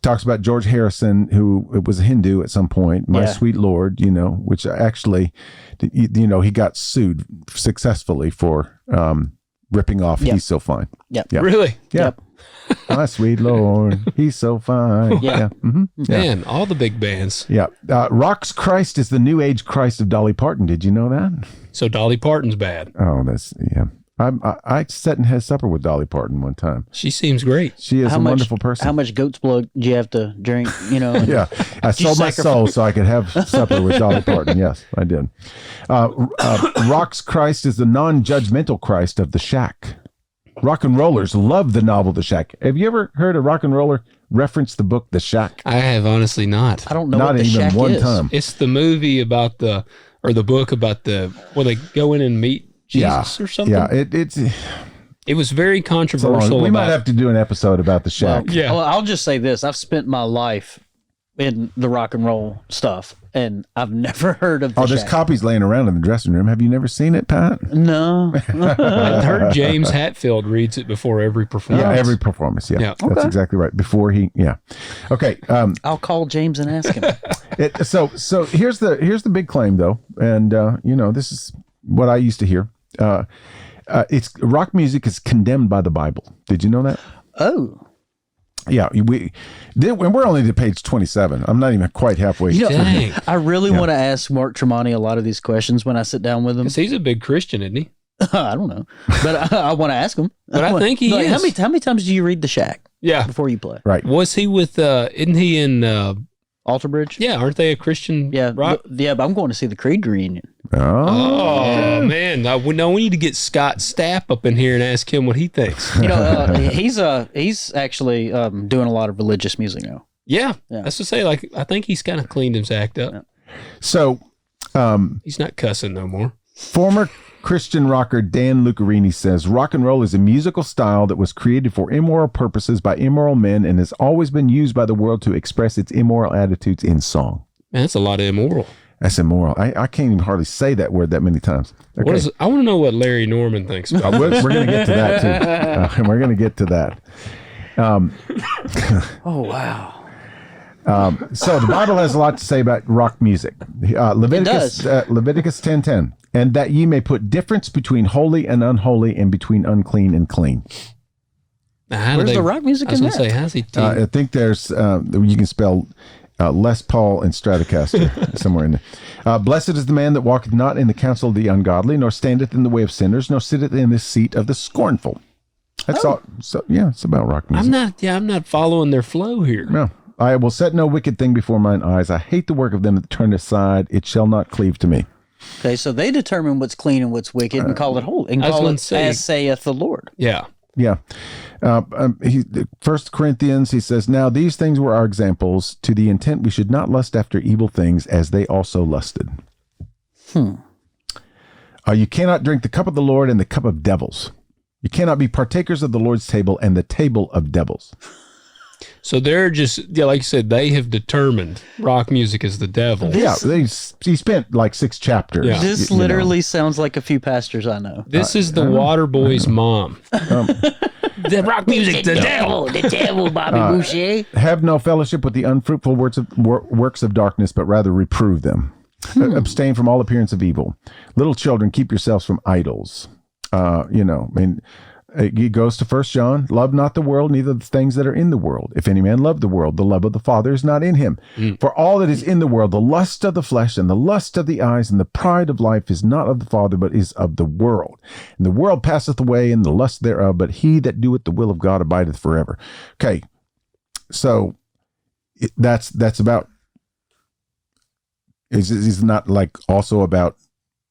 Talks about George Harrison, who was a Hindu at some point. My Sweet Lord, which actually, he got sued successfully for. Ripping off He's So Fine. Yep. Really? Yeah. My sweet Lord, he's so fine. Yeah. Man, all the big bands. Yeah. Rock's Christ is the new age Christ of Dolly Parton. Did you know that? So Dolly Parton's bad. Oh, I sat and had supper with Dolly Parton one time. She seems great. She is a wonderful person. How much goat's blood do you have to drink? Yeah. I sold my soul so I could have supper with Dolly Parton. Yes, I did. Rock's Christ is the non-judgmental Christ of The Shack. Rock and rollers love the novel The Shack. Have you ever heard a rock and roller reference the book The Shack? I have honestly not. I don't know not what The even Shack one is. time. It's the movie about the book about where they go in and meet Jesus or something. Yeah, it was very controversial. We might have to do an episode about The Shack. Well, I'll just say this. I've spent my life in the rock and roll stuff, and I've never heard of The there's Shack. copies laying around in the dressing room. Have you never seen it, Pat? No. I heard James Hatfield reads it before every performance. Yeah, every performance. Yeah. That's exactly right. Before Okay. I'll call James and ask him. So here's the big claim, though, and this is what I used to hear. It's rock music is condemned by the Bible. Did you know that? Oh. Yeah, we're only to page 27. I'm not even quite halfway. Dang. I really want to ask Mark Tremonti a lot of these questions when I sit down with him. Because he's a big Christian, isn't he? I don't know, but I want to ask him. But I think he is. How many times do you read The Shack? Yeah. Before you play. Right. Was he with? Isn't he in? Alter Bridge? Yeah, aren't they a Christian rock? Yeah, but I'm going to see the Creed reunion. Oh man! We need to get Scott Stapp up in here and ask him what he thinks. He's actually doing a lot of religious music now. Yeah. That's to say, like, I think he's kind of cleaned his act up. Yeah. So, he's not cussing no more. Former Christian rocker Dan Lucarini says rock and roll is a musical style that was created for immoral purposes by immoral men and has always been used by the world to express its immoral attitudes in song. Man, that's a lot of immoral. That's immoral. I can't even hardly say that word that many times. Okay. I want to know what Larry Norman thinks about we're going to get to that too. We're going to get to that. Oh, wow. So the Bible has a lot to say about rock music. Leviticus 10:10. And that ye may put difference between holy and unholy and between unclean and clean. Where's the rock music in there? I was going to say, how's he? I think there's, you can spell Les Paul and Stratocaster, somewhere in there. Blessed is the man that walketh not in the counsel of the ungodly, nor standeth in the way of sinners, nor sitteth in the seat of the scornful. That's all. So yeah, it's about rock music. I'm not following their flow here. No. I will set no wicked thing before mine eyes. I hate the work of them that turn aside. It shall not cleave to me. Okay, so they determine what's clean and what's wicked and call it holy. And call it as saith the Lord. Yeah. Yeah. 1 Corinthians, he says, now these things were our examples, to the intent we should not lust after evil things as they also lusted. You cannot drink the cup of the Lord and the cup of devils. You cannot be partakers of the Lord's table and the table of devils. So they're just, like you said, they have determined rock music is the devil. He spent like 6 chapters. Yeah. This literally sounds like a few pastors I know. This is the water boy's mom. The rock music, the devil, Bobby Boucher. Have no fellowship with the unfruitful works of darkness, but rather reprove them. Abstain from all appearance of evil. Little children, keep yourselves from idols. He goes to 1 John, love not the world, neither the things that are in the world. If any man love the world, the love of the Father is not in him. For all that is in the world, the lust of the flesh and the lust of the eyes and the pride of life is not of the Father, but is of the world. And the world passeth away and the lust thereof, but he that doeth the will of God abideth forever. Okay, so that's about, is not like also about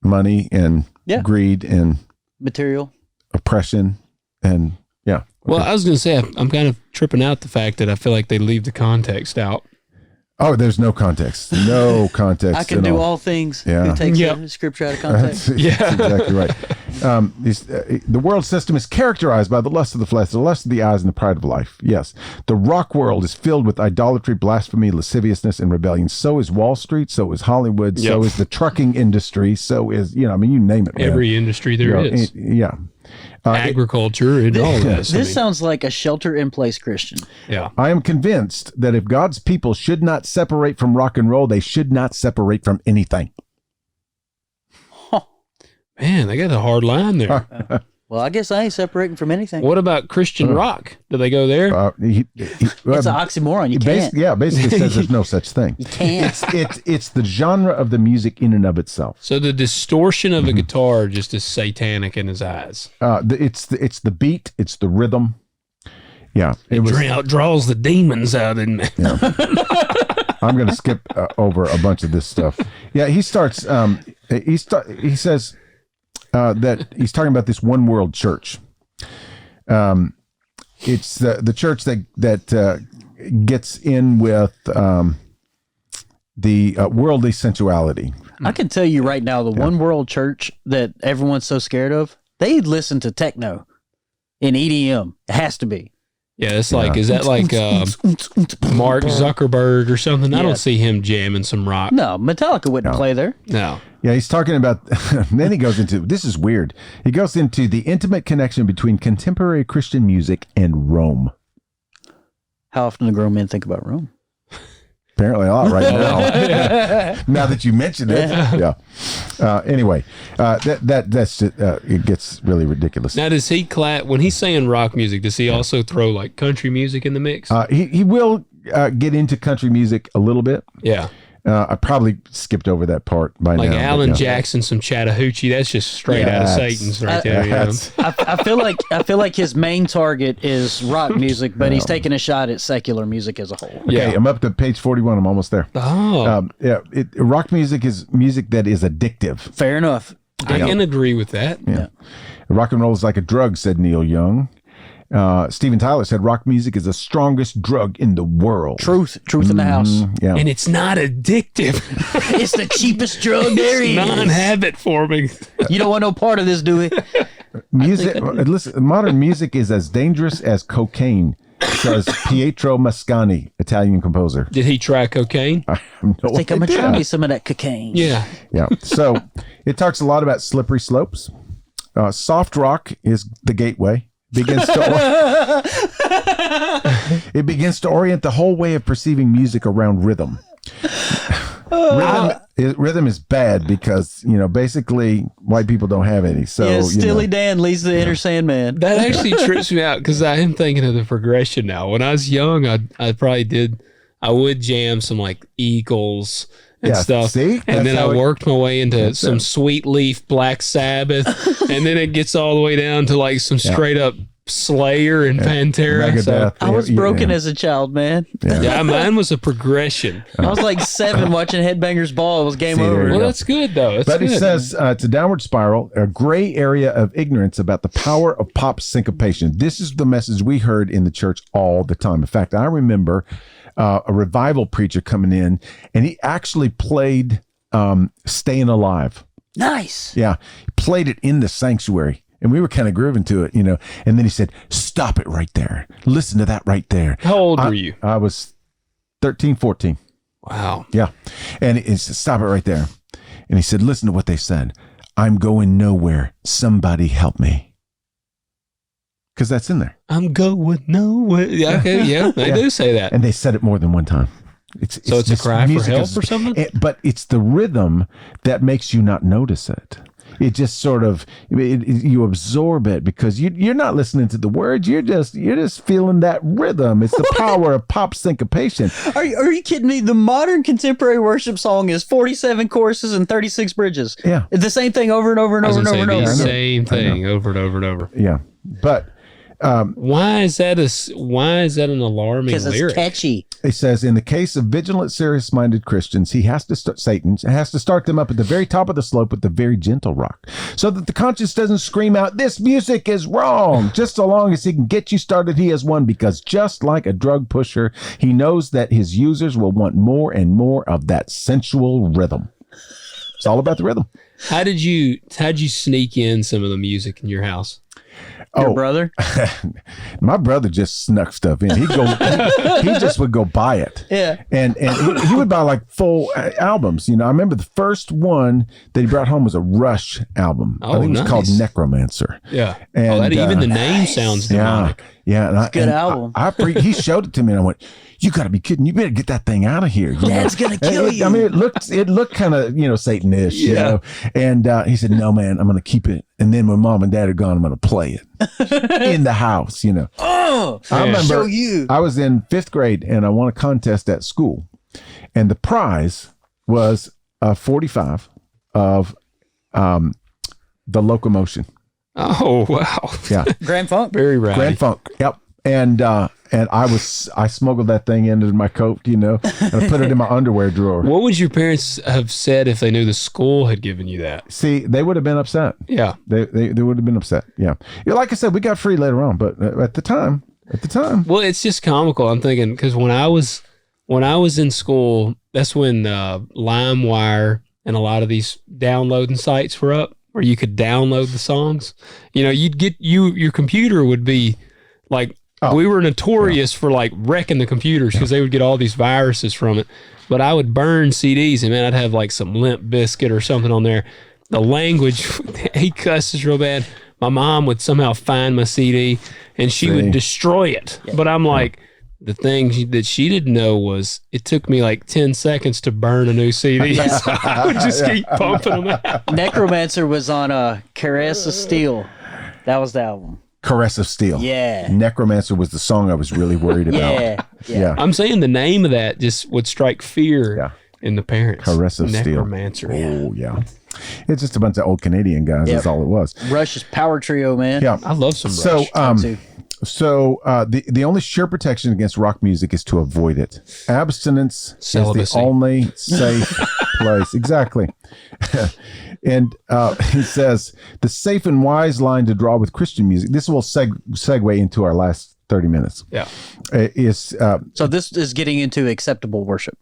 money and greed and material oppression. And yeah. Well, I was going to say, I'm kind of tripping out the fact that I feel like they leave the context out. Oh, there's no context. No context. I can do all things. Yeah. Who takes the scripture out of context. That's exactly right. The world system is characterized by the lust of the flesh, the lust of the eyes, and the pride of life. Yes. The rock world is filled with idolatry, blasphemy, lasciviousness, and rebellion. So is Wall Street. So is Hollywood. So is the trucking industry. So is, you name it. Every industry there is. Yeah. Agriculture and all that. This sounds like a shelter-in-place Christian. Yeah. I am convinced that if God's people should not separate from rock and roll, they should not separate from anything. Man, they got a hard line there. Well, I guess I ain't separating from anything. What about Christian rock? Do they go there? It's an oxymoron. You can't. Basically says there's no such thing. You can't. It's the genre of the music in and of itself. So the distortion of a guitar just is satanic in his eyes. It's the beat. It's the rhythm. Yeah. It draws the demons out in me. Yeah. I'm going to skip over a bunch of this stuff. Yeah, he starts. He says that he's talking about this one world church. It's the church that gets in with the worldly sensuality. I can tell you right now, the one world church that everyone's so scared of, they listen to techno and EDM. It has to be. Yeah, it's like, is that like Mark Zuckerberg or something? I don't see him jamming some rock. No, Metallica wouldn't play there. No. Yeah, he's talking about, then he goes into, this is weird. He goes into the intimate connection between contemporary Christian music and Rome. How often do grown men think about Rome? Apparently a lot right now. Now that you mentioned it. Yeah. Anyway, that's it gets really ridiculous. Now, does he when he's saying rock music, does he also throw like country music in the mix? He will get into country music a little bit. Yeah. I probably skipped over that part by now. Like Alan Jackson, some Chattahoochee. That's just straight out of Satan's right there. I feel like his main target is rock music, but he's taking a shot at secular music as a whole. Okay, I'm up to page 41. I'm almost there. Oh, rock music is music that is addictive. Fair enough. I can agree with that. Yeah. Rock and roll is like a drug, said Neil Young. Steven Tyler said rock music is the strongest drug in the world. Truth in the house. Yeah. And it's not addictive. It's the cheapest drug there is. Non-habit forming. You don't want no part of this, do we? Listen, modern music is as dangerous as cocaine, says Pietro Mascagni, Italian composer. Did he try cocaine? I have no I think I'm going to try me some of that cocaine. Yeah. Yeah. So it talks a lot about slippery slopes. Soft rock is the gateway. It begins to orient the whole way of perceiving music around rhythm. Rhythm is bad because, basically white people don't have any. So Steely Dan leads the Inner Sandman. That actually trips me out because I am thinking of the progression now. When I was young, I probably did I would jam some like Eagles and stuff. See? And then I worked my way into some Sweet Leaf, Black Sabbath, and then it gets all the way down to like some straight up Slayer and Pantera. So I was broken as a child, man. Yeah, mine was a progression. I was like 7 watching Headbangers Ball. It was game over. Well, that's good though. But he says it's a downward spiral, a gray area of ignorance about the power of pop syncopation. This is the message we heard in the church all the time. In fact, I remember a revival preacher coming in, and he actually played "Staying Alive." Nice. Yeah, he played it in the sanctuary. And we were kind of grooving to it, And then he said, "Stop it right there. Listen to that right there." How old were you? I was 13, 14. Wow. Yeah. And he said, "Stop it right there." And he said, "Listen to what they said. I'm going nowhere. Somebody help me." Because that's in there. I'm going nowhere. Yeah, okay, yeah, they do say that. And they said it more than one time. It's a cry for help or something? But it's the rhythm that makes you not notice it. It just sort of you absorb it because you're not listening to the words. You're just feeling that rhythm. It's the power of pop syncopation. Are you kidding me? The modern contemporary worship song is 47 choruses and 36 bridges. Yeah, it's the same thing over and over and over and over and over. The same thing over and over and over. Yeah, but. Why is that an alarming lyric? Because it's catchy. It says, in the case of vigilant, serious-minded Christians, Satan has to start them up at the very top of the slope with the very gentle rock, so that the conscience doesn't scream out, "This music is wrong." Just so long as he can get you started, he has won, because just like a drug pusher, he knows that his users will want more and more of that sensual rhythm. It's all about the rhythm. How'd you sneak in some of the music in your house? Your brother? My brother just snuck stuff in. He just would go buy it. Yeah. And he would buy like full albums. I remember the first one that he brought home was a Rush album. I think it was called Necromancer. Yeah. And even the name sounds demonic. Yeah. It's a good album. He showed it to me and I went, "You got to be kidding. You better get that thing out of here. That's going to kill you." I mean, it looked kind of, Satan-ish, And he said, "No, man, I'm going to keep it. And then when mom and dad are gone, I'm going to play it in the house, Oh, I remember show you. I was in 5th grade and I won a contest at school. And the prize was a 45 of the Locomotion. Oh, wow. Yeah. Grand Funk. Very right. Grand Funk. Yep. And I smuggled that thing into my coat, and I put it in my underwear drawer. What would your parents have said if they knew the school had given you that? See, they would have been upset. Yeah. They would have been upset. Yeah. Like I said, we got free later on, but at the time. Well, it's just comical. I'm thinking, because when I was in school, that's when LimeWire and a lot of these downloading sites were up where you could download the songs. You'd get your computer would be like, we were notorious for like wrecking the computers because they would get all these viruses from it. But I would burn CDs, and man, I'd have like some Limp Bizkit or something on there. The language, he cusses real bad. My mom would somehow find my CD and she would destroy it. But I'm like, the thing that she didn't know was it took me like 10 seconds to burn a new CD. So I would just keep pumping them out. Necromancer was on Caress of Steel. That was the album. Caress of Steel. Yeah. Necromancer was the song I was really worried about. Yeah. I'm saying the name of that just would strike fear in the parents. Caress of Steel. Necromancer. Oh, yeah. It's just a bunch of old Canadian guys. That's all it was. Rush's power trio, man. Yeah. I love some Rush. So the only sure protection against rock music is to avoid it. Abstinence Celibacy. is the only safe place. Exactly. And he says the safe and wise line to draw with Christian music. This will segue into our last 30 minutes. Yeah. So this is getting into acceptable worship.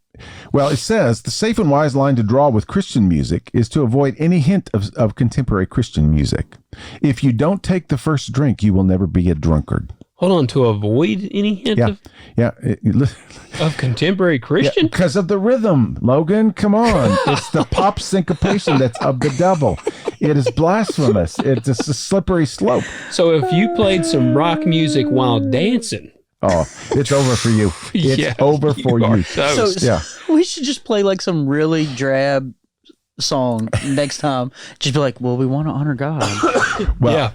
Well, it says the safe and wise line to draw with Christian music is to avoid any hint of contemporary Christian music. If you don't take the first drink, you will never be a drunkard. Hold on, to avoid any hint of contemporary Christian? Because of the rhythm, Logan. Come on. It's the pop syncopation that's of the devil. It is blasphemous. It's a slippery slope. So if you played some rock music while dancing... Oh, it's over for you. It's over for you. So we should just play like some really drab song next time. Just be like, well, we want to honor God. Well,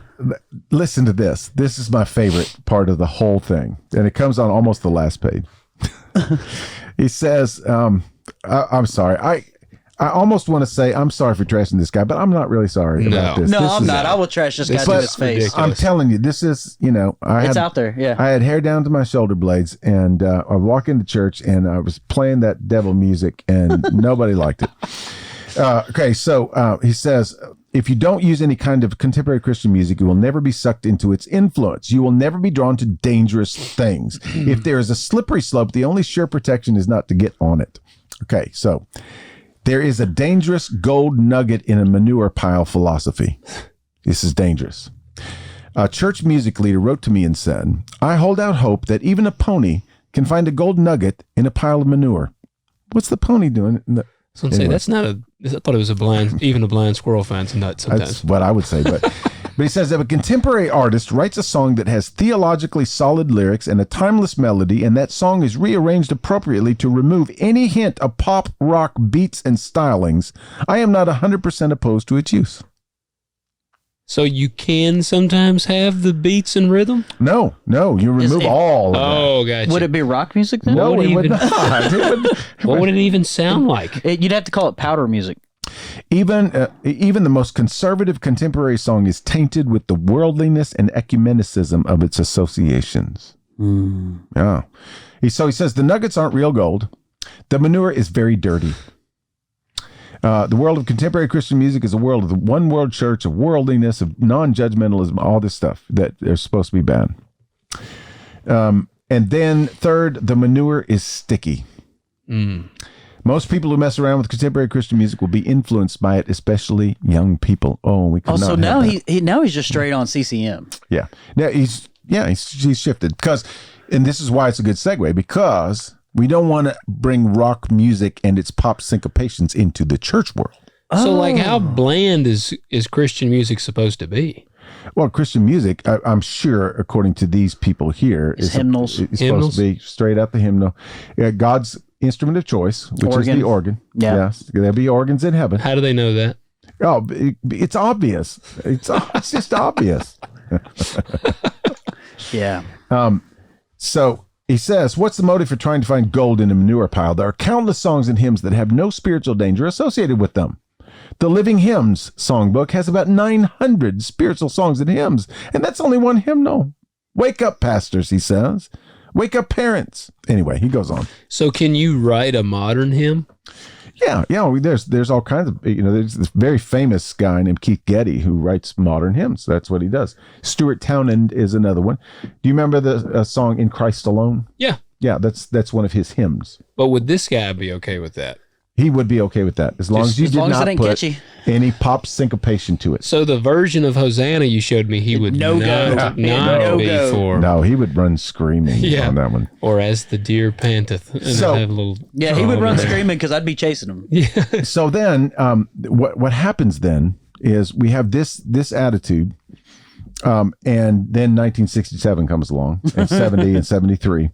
listen to this. This is my favorite part of the whole thing. And it comes on almost the last page. He says, I'm sorry. I almost want to say I'm sorry for trashing this guy, but I'm not really sorry about this. No, this I'm not. I will trash this guy to his face. ridiculous. I'm telling you, this is, It's out there, yeah. I had hair down to my shoulder blades, and I walk into church, and I was playing that devil music, and nobody liked it. Okay, so he says, if you don't use any kind of contemporary Christian music, you will never be sucked into its influence. You will never be drawn to dangerous things. If there is a slippery slope, the only sure protection is not to get on it. Okay, so there is a dangerous gold nugget in a manure pile philosophy. This is dangerous. A church music leader wrote to me and said, I hold out hope that even a pony can find a gold nugget in a pile of manure. What's the pony doing? So I'm saying that's not I thought it was even a blind squirrel finds a nut sometimes. That's what I would say. But he says, if a contemporary artist writes a song that has theologically solid lyrics and a timeless melody, and that song is rearranged appropriately to remove any hint of pop rock beats and stylings, I am not 100% opposed to its use. So you can sometimes have the beats and rhythm? No, you remove all of that. Oh, gotcha. Would it be rock music then? No, it would not. What would it even sound like? You'd have to call it powder music. Even the most conservative contemporary song is tainted with the worldliness and ecumenicism of its associations. Yeah. So he says the nuggets aren't real gold. The manure is very dirty. The world of contemporary Christian music is a world of the one world church, of worldliness, of non-judgmentalism, all this stuff that are supposed to be bad. And then third, the manure is sticky. Most people who mess around with contemporary Christian music will be influenced by it, especially young people. Oh, we could not so have now that. he's just straight on CCM. Yeah. Now he's shifted and this is why it's a good segue, because we don't want to bring rock music and its pop syncopations into the church world. So like how bland is Christian music supposed to be? Well, Christian music, I'm sure, according to these people here, is hymnals. It's supposed to be straight out the hymnal. God's instrument of choice, which is the organ. Yeah. Yes, there'll be organs in heaven. How do they know that? Oh, it's obvious. It's just obvious. Yeah. So he says, what's the motive for trying to find gold in a manure pile? There are countless songs and hymns that have no spiritual danger associated with them. The Living Hymns songbook has about 900 spiritual songs and hymns, and that's only one hymnal. Wake up, pastors, he says. Wake up, parents. Anyway, he goes on. So can you write a modern hymn? Yeah. There's all kinds of, there's this very famous guy named Keith Getty who writes modern hymns. That's what he does. Stuart Townend is another one. Do you remember the song In Christ Alone? Yeah. Yeah, that's one of his hymns. But would this guy be okay with that? He would be okay with that as long as you did not put catchy. any pop syncopation to it. So the version of Hosanna you showed me, he would not be for. No, he would run screaming on that one. Or as the deer panteth. And So- have a little He would run screaming because I'd be chasing him. Yeah. So then, what happens then is we have this attitude, and then 1967 comes along, and 70 and 73.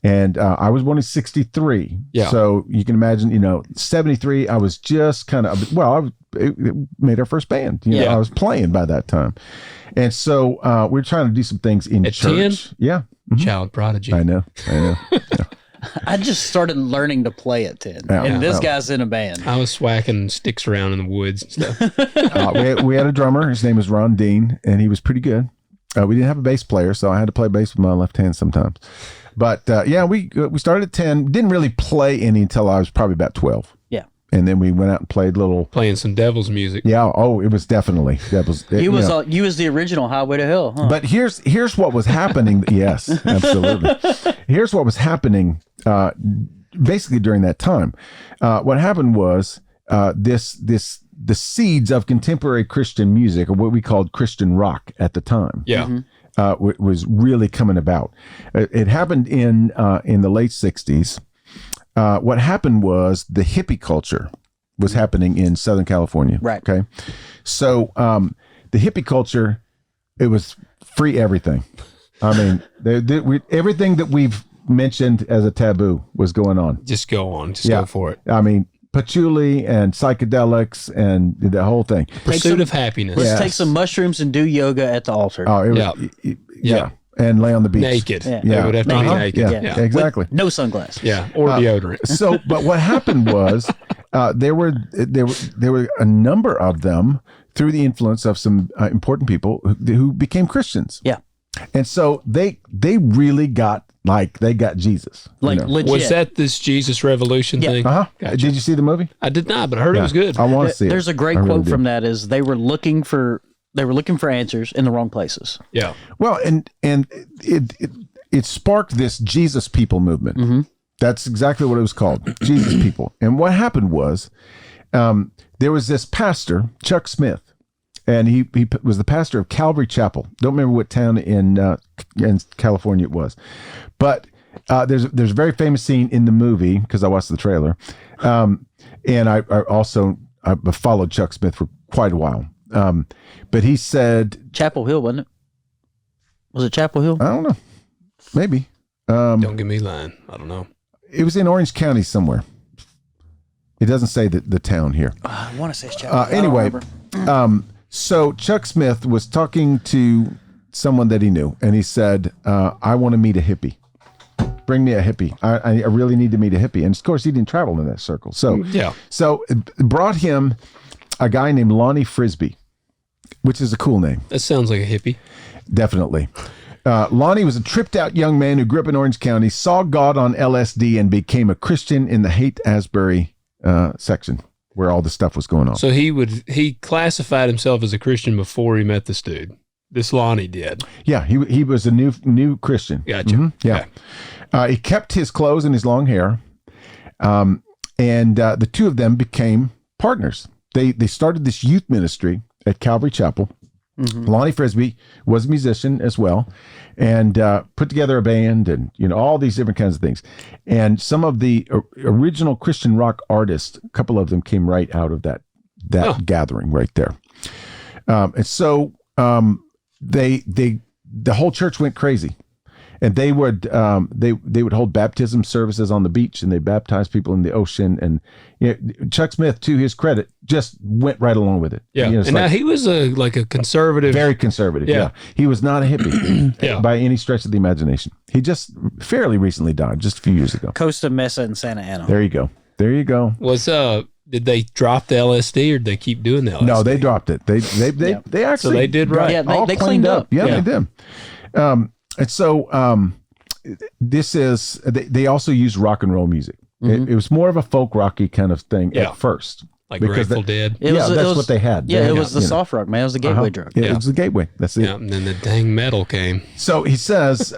And I was born in 63. Yeah. So you can imagine, 73, I was just kind of, it made our first band. I was playing by that time. And so we were trying to do some things in At church. 10? Yeah. Mhm. Child prodigy. I know. Yeah. I just started learning to play at 10. Yeah. And this guy's in a band. I was swacking sticks around in the woods and stuff. We had a drummer. His name was Ron Dean, and he was pretty good. We didn't have a bass player, so I had to play bass with my left hand sometimes. But we started at 10. Didn't really play any until I was probably about 12. Yeah. And then we went out and played Playing some Devil's music. Yeah. Oh, it was definitely Devil's. You was the original Highway to Hell, huh? But here's what was happening. Yes, absolutely. Here's what was happening. Basically during that time, what happened was the seeds of contemporary Christian music, or what we called Christian rock at the time. Yeah. Mm-hmm. Was really coming about. It happened in the late 60s. What happened was the hippie culture was happening in Southern California. Right. Okay. So the hippie culture, it was free everything. I mean, everything that we've mentioned as a taboo was going on. Just go on. Just go for it. I mean, patchouli and psychedelics and the whole thing. Pursuit of happiness. Let's take some mushrooms and do yoga at the altar. Oh, it was, yeah. and lay on the beach. Naked. Yeah. They would have to be naked. Yeah, exactly. With no sunglasses. Yeah, or deodorant. So, but what happened was there were a number of them through the influence of some important people who became Christians. Yeah. And so they really got Jesus. Like legit. Was that this Jesus Revolution thing? Gotcha. Did you see the movie? I did not, but I heard it was good. I want to see it. There's a great quote from that is they were looking for answers in the wrong places. Yeah. Well, and it sparked this Jesus People movement. Mm-hmm. That's exactly what it was called, Jesus People. And what happened was there was this pastor, Chuck Smith, and he was the pastor of Calvary Chapel. Don't remember what town in California it was, but there's a very famous scene in the movie because I watched the trailer, and I followed Chuck Smith for quite a while. But he said Chapel Hill, wasn't it? Was it Chapel Hill? I don't know, maybe. Don't get me lying. I don't know. It was in Orange County somewhere. It doesn't say the town here. I want to say it's Chapel Hill. Anyway, so Chuck Smith was talking to someone that he knew, and he said, I want to meet a hippie. Bring me a hippie. I really need to meet a hippie. And of course, he didn't travel in that circle. So it brought him a guy named Lonnie Frisbee, which is a cool name. That sounds like a hippie. Definitely. Lonnie was a tripped out young man who grew up in Orange County, saw God on LSD, and became a Christian in the Haight-Ashbury section where all this stuff was going on. So he classified himself as a Christian before he met this dude. This Lonnie did. Yeah, he was a new Christian. Gotcha. Mm-hmm. Yeah. Okay. He kept his clothes and his long hair, and the two of them became partners. They started this youth ministry at Calvary Chapel. Mm-hmm. Lonnie Frisbee was a musician as well, and put together a band, and all these different kinds of things. And some of the original Christian rock artists, a couple of them came right out of that gathering right there. And so the whole church went crazy, and they would hold baptism services on the beach, and they baptized people in the ocean. And Chuck Smith, to his credit, just went right along with it. Yeah, and now he was a conservative, very conservative. Yeah, he was not a hippie by any stretch of the imagination. He just fairly recently died, just a few years ago. Costa Mesa in Santa Ana. There you go. Was did they drop the LSD or did they keep doing the LSD? No, they dropped it. They actually so they did right. Yeah, they cleaned up. Yeah, they did. And so this is they also used rock and roll music. Mm-hmm. It was more of a folk rocky kind of thing at first. Like Grateful Dead. That's what they had. Yeah, it was the soft rock, man. It was the gateway drug. It was the gateway. That's it. Yeah, and then the dang metal came. So he says,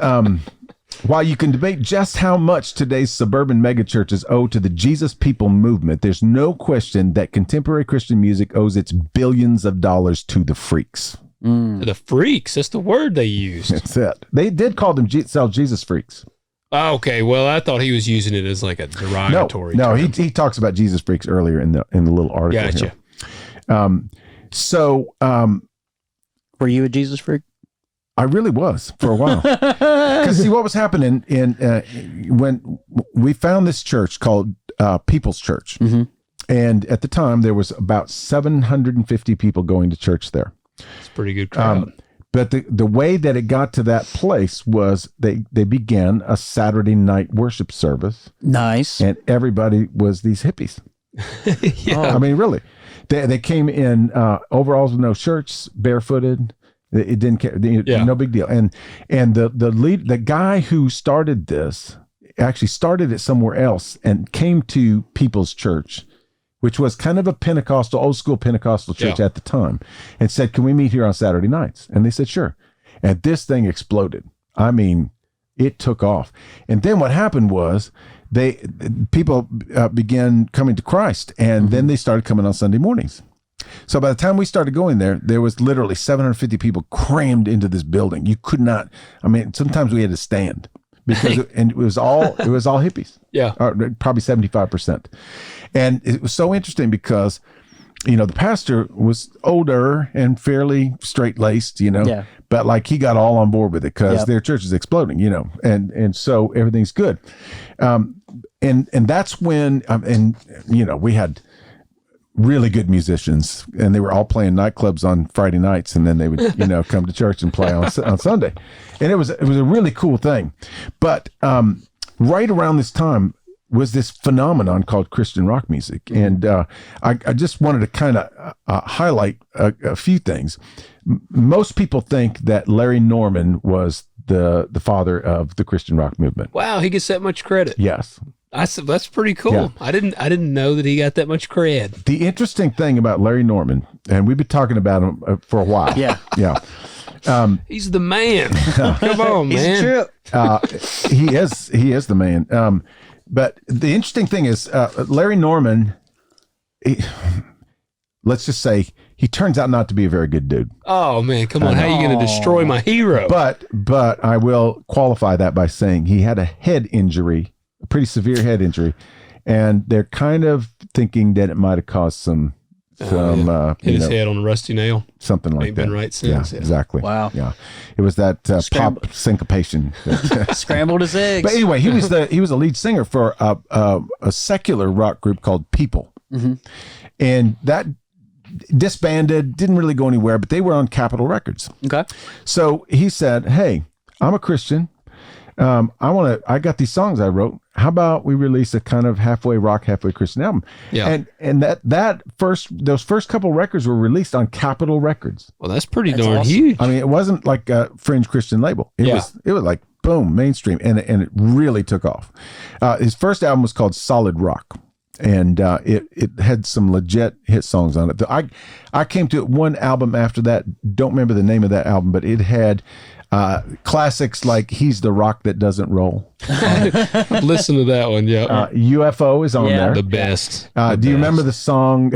while you can debate just how much today's suburban megachurches owe to the Jesus People movement, there's no question that contemporary Christian music owes its billions of dollars to the freaks. The freaks. That's the word they used. That's it. They did call them Jesus freaks. Oh, okay. Well, I thought he was using it as like a derogatory No, term. he talks about Jesus freaks earlier in the little article. Gotcha. Here. Were you a Jesus freak? I really was for a while. Because see what was happening when we found this church called People's Church, and at the time there was about 750 people going to church there. It's a pretty good crowd. But the way that it got to that place was they began a Saturday night worship service. Nice. And everybody was these hippies. Yeah. I mean, really. They came in overalls with no shirts, barefooted. It didn't care. No big deal. And the guy who started this actually started it somewhere else and came to People's Church, which was kind of a old school Pentecostal church at the time, and said, "Can we meet here on Saturday nights?" And they said, "Sure." And this thing exploded. I mean, it took off. And then what happened was people began coming to Christ, and then they started coming on Sunday mornings. So by the time we started going there was literally 750 people crammed into this building. You could not. I mean, sometimes we had to stand because it was all hippies. Yeah, probably 75%. And it was so interesting because, the pastor was older and fairly straight-laced, but like he got all on board with it because their church is exploding, and so everything's good. And that's when, we had really good musicians, and they were all playing nightclubs on Friday nights, and then they would, come to church and play on Sunday. And it was a really cool thing. But right around this time was this phenomenon called Christian rock music. And I just wanted to kind of highlight a few things. Most people think that Larry Norman was the father of the Christian rock movement. Wow, he gets that much credit. Yes. That's pretty cool. Yeah. I didn't know that he got that much cred. The interesting thing about Larry Norman, and we've been talking about him for a while. Yeah. Yeah. He's the man. Come on, man. He is the man. But the interesting thing is, Larry Norman, let's just say he turns out not to be a very good dude. Oh man, come on. How are you going to destroy my hero? But I will qualify that by saying he had a head injury, a pretty severe head injury, and they're kind of thinking that it might have caused some hit his head on a rusty nail. Something like Ain't that. Been right since. Yeah, exactly. Wow. Yeah, it was that pop syncopation. Scrambled his eggs. But anyway, he was a lead singer for a secular rock group called People, and that disbanded, didn't really go anywhere. But they were on Capitol Records. Okay. So he said, "Hey, I'm a Christian. I got these songs I wrote. How about we release a kind of halfway rock, halfway Christian album?" Yeah. And those first couple records were released on Capitol Records. Well, that's pretty darn huge. I mean, it wasn't like a fringe Christian label. It was like boom, mainstream, and it really took off. His first album was called Solid Rock, and it had some legit hit songs on it. I came to one album after that. Don't remember the name of that album, but it had classics like "He's the Rock That Doesn't Roll." Listen to that one. Yeah. UFO is on there. The best. Do you remember the song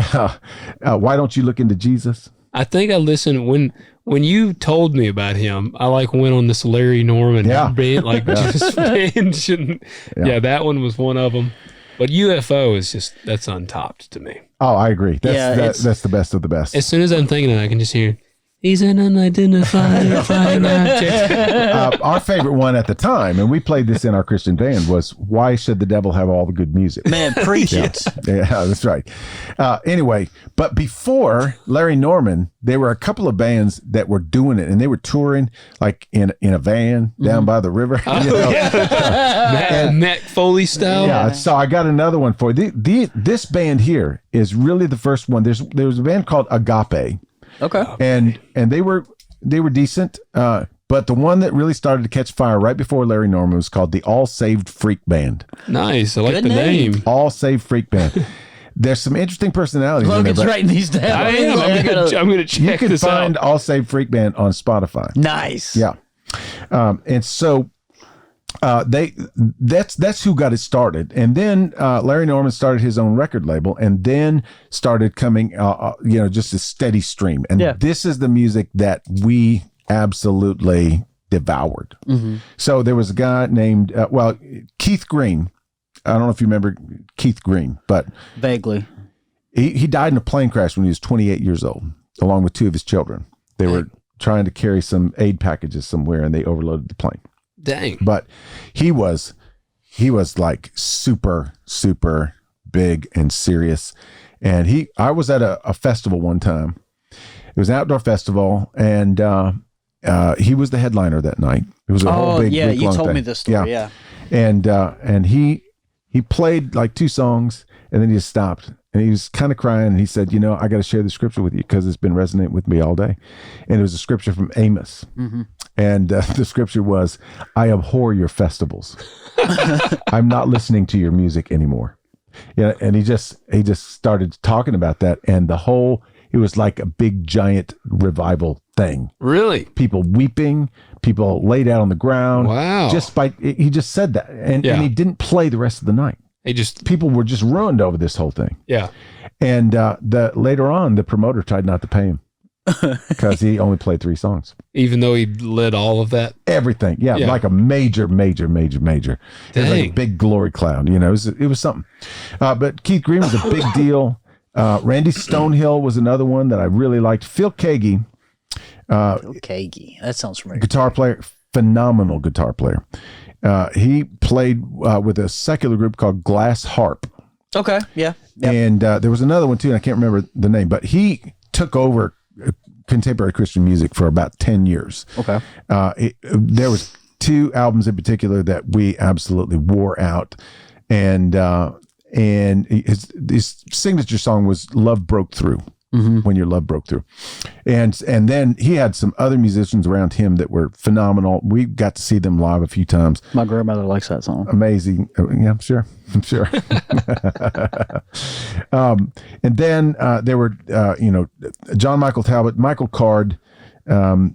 "Why Don't You Look Into Jesus"? I think I listened when you told me about him. I went on this Larry Norman band, just binging. Yeah, that one was one of them. But UFO is that's untopped to me. Oh, I agree. That's the best of the best. As soon as I'm thinking it, I can just hear, "He's an unidentified flying object." Our favorite one at the time, and we played this in our Christian band, was "Why Should the Devil Have All the Good Music?" Man, preach it. Yeah, that's right. Anyway, but before Larry Norman, there were a couple of bands that were doing it, and they were touring like in a van down by the river. Matt Foley style. Yeah, so I got another one for you. This band here is really the first one. There was a band called Agape. Okay. And they were decent, but the one that really started to catch fire right before Larry Norman was called the All Saved Freak Band. Nice. I like Good the name. All Saved Freak Band. There's some interesting personalities Logan's in there. writing these down. I am. I'm going to check You can this find out. All Saved Freak Band on Spotify. Nice. Yeah. And so that's who got it started. And then Larry Norman started his own record label, and then started coming just a steady stream. And this is the music that we absolutely devoured. So there was a guy named Keith Green. I don't know if you remember Keith Green, but Vaguely. he died in a plane crash when he was 28 years old, along with two of his children. They were trying to carry some aid packages somewhere, and they overloaded the plane. Dang. But he was like super, super big and serious. And I was at a festival one time. It was an outdoor festival, and he was the headliner that night. It was a whole big, you week-long told thing. me this story. Yeah. And he played like two songs, and then he just stopped. And he was kind of crying, and he said, I got to share the scripture with you because it's been resonating with me all day. And it was a scripture from Amos. And the scripture was, "I abhor your festivals. I'm not listening to your music anymore." Yeah, and he just started talking about that, and it was like a big giant revival thing. Really? People weeping, people laid out on the ground. Wow. He just said that, and he didn't play the rest of the night. People were just ruined over this whole thing. Yeah. And later on, the promoter tried not to pay him because he only played 3 songs. Even though he led all of that? Everything. Yeah. Like a major. It was like a big glory cloud. It was something. But Keith Green was a big deal. Randy Stonehill was another one that I really liked. Phil Keaggy. That sounds familiar. Guitar player. Phenomenal guitar player. He played with a secular group called Glass Harp. Okay. Yeah. Yep. And there was another one too, and I can't remember the name, but he took over contemporary Christian music for about 10 years. Okay. There was 2 albums in particular that we absolutely wore out, and his signature song was "Love Broke Through." When your love broke through, and then he had some other musicians around him that were phenomenal. We got to see them live a few times. My grandmother likes that song. Amazing. Yeah, I'm sure. And then there were John Michael Talbot, Michael Card. One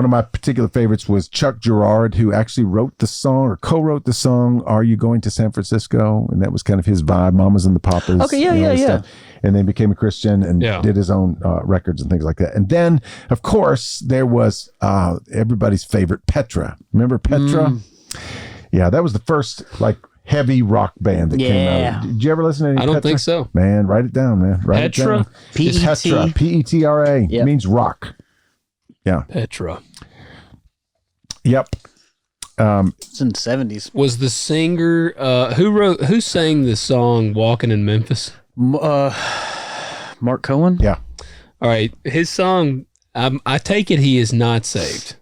of my particular favorites was Chuck Girard, who actually wrote the song or co-wrote the song "Are You Going to San Francisco?" And that was kind of his vibe. Mamas and the Papas. Okay, yeah. Stuff. And then became a Christian and did his own records and things like that. And then, of course, there was everybody's favorite, Petra. Remember Petra? Yeah, that was the first heavy rock band that came out. Did you ever listen to any I don't Petra? think so. Man, write it down, man. Write it Petra? down. It's Petra. Petra. Yep. Means rock. Yeah. Petra. Yep. It's in the 70s. Was the singer who sang the song "Walking in Memphis"? Mark Cohen? Yeah. All right, his song. I take it he is not saved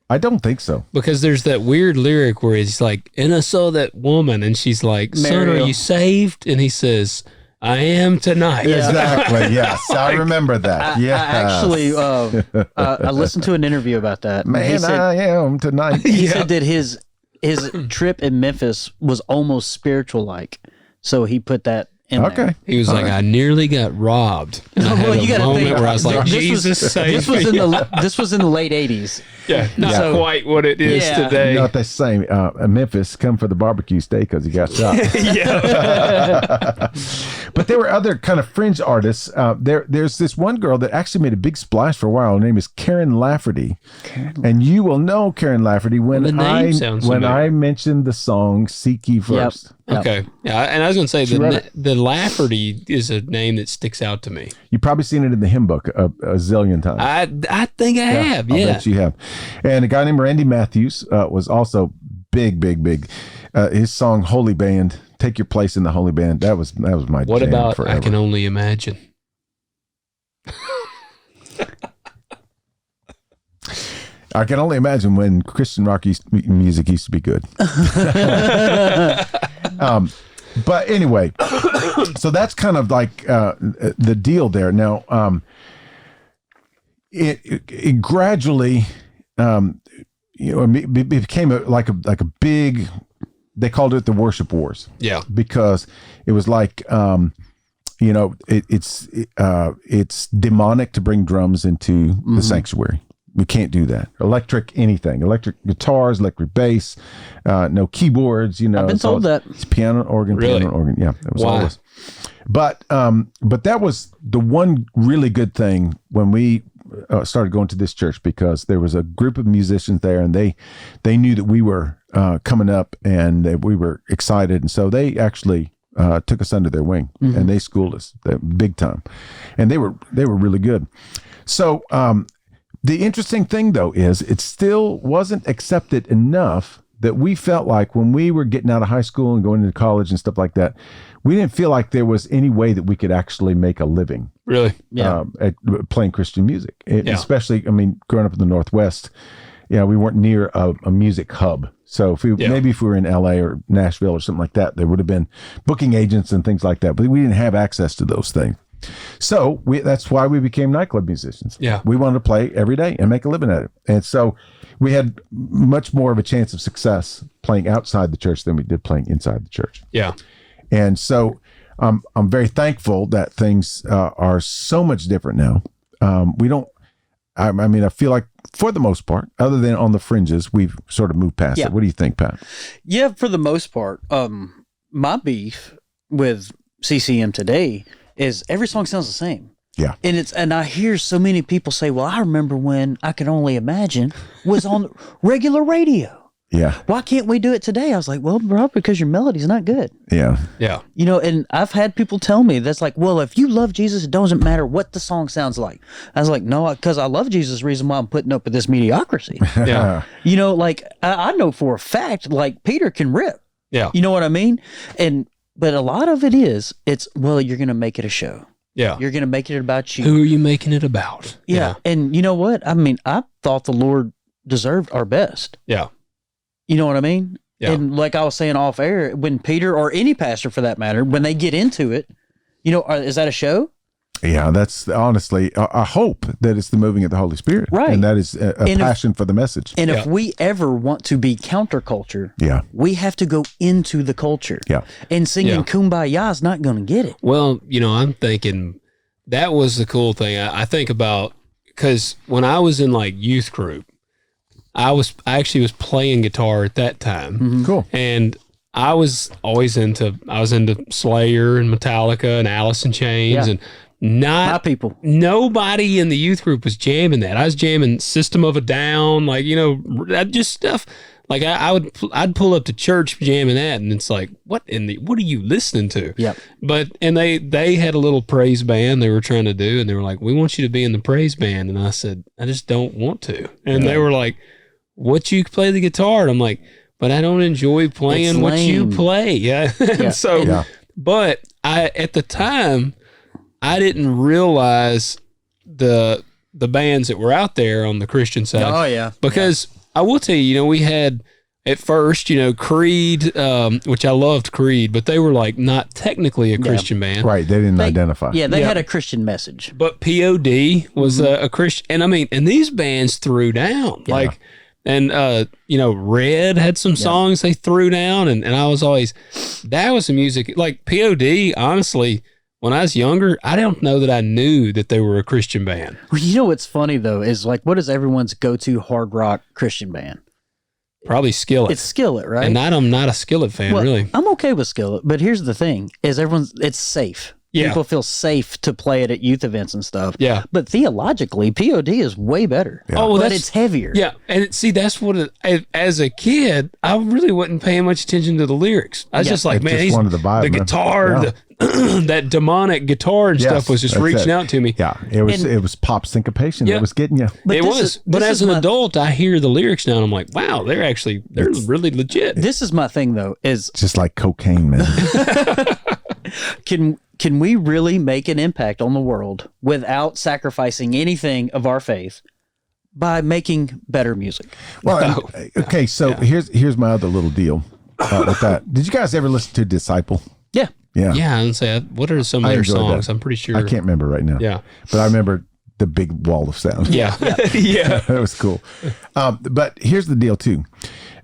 I don't think so. because there's that weird lyric where he's like, "And I saw that woman," and she's like, "Son, are Mariel. you saved?" And he says, "I am tonight." Yeah. Exactly. Yes. I remember that. I Yeah. actually, I listened to an interview about that. He Man, said, I am tonight. he said that his trip in Memphis was almost spiritual like. So he put that in there. Okay. He was like, "I nearly got robbed." And I Well, had you a gotta moment think, where I was like, this was- "Jesus, save This was me." in the late 80s. Yeah, not So- quite what it is Yeah. today. You know what they say? Memphis, come for the barbecue steak because he got shot. But there were other kind of fringe artists. There's this one girl that actually made a big splash for a while. Her name is Karen Lafferty. And you will know Karen Lafferty when The name sounds familiar. I mentioned the song Seek Ye First. Okay. Yeah, and I was going to say wrote it. the Lafferty is a name that sticks out to me. You've probably seen it in the hymn book a zillion times. I think I have. I'll Yeah. bet you have. And a guy named Randy Matthews was also big. His song "Holy Band," "Take Your Place in the Holy Band." That was my What jam about forever. "I Can Only Imagine"? I can only imagine when Christian rock music used to be good. But anyway, so that's kind of like the deal there. Now, it gradually, it became like a big. They called it the worship wars. Yeah. Because it was like, it's demonic to bring drums into the sanctuary. We can't do that. Electric guitars, electric bass, no keyboards. I've been told that. It's piano, organ, Really? piano, organ. Yeah, it was all Why? this. But that was the one really good thing when we started going to this church, because there was a group of musicians there, and they knew that we were coming up and that we were excited, and so they actually took us under their wing, and they schooled us big time, and they were really good. So the interesting thing though is it still wasn't accepted enough that we felt like when we were getting out of high school and going into college and stuff like that, we didn't feel like there was any way that we could actually make a living. Really? Yeah. At playing Christian music. Yeah. Especially, growing up in the Northwest, we weren't near a music hub. So maybe if we were in LA or Nashville or something like that, there would have been booking agents and things like that, but we didn't have access to those things. So that's why we became nightclub musicians. Yeah. We wanted to play every day and make a living at it. And so we had much more of a chance of success playing outside the church than we did playing inside the church. Yeah. And so I'm very thankful that things are so much different now. I feel like for the most part, other than on the fringes, we've sort of moved past it. What do you think, Pat? Yeah, for the most part. My beef with CCM today is every song sounds the same. Yeah. And I hear so many people say, well, I remember when I Can Only Imagine was on regular radio. Yeah. Why can't we do it today? I was like, well, bro, because your melody's not good. Yeah. Yeah. And I've had people tell me that's like, well, if you love Jesus, it doesn't matter what the song sounds like. I was like, no, because I love Jesus, is the reason why I'm putting up with this mediocrity. Yeah. I know for a fact, like Peter can rip. Yeah. You know what I mean? And But a lot of it is, well, you're going to make it a show. Yeah. You're going to make it about you. Who are you making it about? Yeah. And you know what? I mean, I thought the Lord deserved our best. Yeah. You know what I mean? Yeah. And like I was saying off air, when Peter or any pastor for that matter, when they get into it, is that a show? Yeah, that's honestly, I hope that it's the moving of the Holy Spirit. Right. And that is a passion for the message. And if we ever want to be counterculture, we have to go into the culture. Yeah. And singing Kumbaya is not going to get it. Well, I'm thinking that was the cool thing. I think about, because when I was in like youth group, I actually was playing guitar at that time. Mm-hmm. Cool. And I was into Slayer and Metallica and Alice in Chains and My people. Nobody in the youth group was jamming that. I was jamming System of a Down, like, just stuff. Like I'd pull up to church jamming that, and it's like, what are you listening to? Yep. And they had a little praise band they were trying to do, and they were like, we want you to be in the praise band. And I said, I just don't want to. And they were like, what, you play the guitar? And I'm like, but I don't enjoy playing what you play. Yeah. But at the time, I didn't realize the bands that were out there on the Christian side. Oh, yeah. Because I will tell you, we had at first, Creed, which I loved Creed, but they were like not technically a Christian band. Right. They didn't identify. Yeah, they had a Christian message. But POD was a Christian. And these bands threw down. Yeah. Red had some songs they threw down. And I was always, that was the music. Like POD, honestly, when I was younger, I don't know that I knew that they were a Christian band. Well, what's funny, though, is like, what is everyone's go-to hard rock Christian band? Probably Skillet. It's Skillet, right? And I'm not a Skillet fan, really. I'm okay with Skillet, but here's the thing, is it's safe. Yeah. People feel safe to play it at youth events and stuff. Yeah. But theologically, POD is way better. Yeah. Oh, well, but it's heavier. Yeah. And see, that's what as a kid, I really wasn't paying much attention to the lyrics. I was just like, man, just wanted the vibe, the man. guitar, that demonic guitar and stuff was just reaching out to me. Yeah. It was pop syncopation that was getting you. But as an adult, I hear the lyrics now and I'm like, wow, they're really legit. This is my thing, though, is just like cocaine, man. Can we really make an impact on the world without sacrificing anything of our faith by making better music? Well, okay, so here's my other little deal with that. Did you guys ever listen to Disciple? Yeah. Yeah. Yeah, and say, what are some of their songs? That. I'm pretty sure. I can't remember right now. Yeah. But I remember the big wall of sound. Yeah. Yeah. That was cool. But here's the deal, too.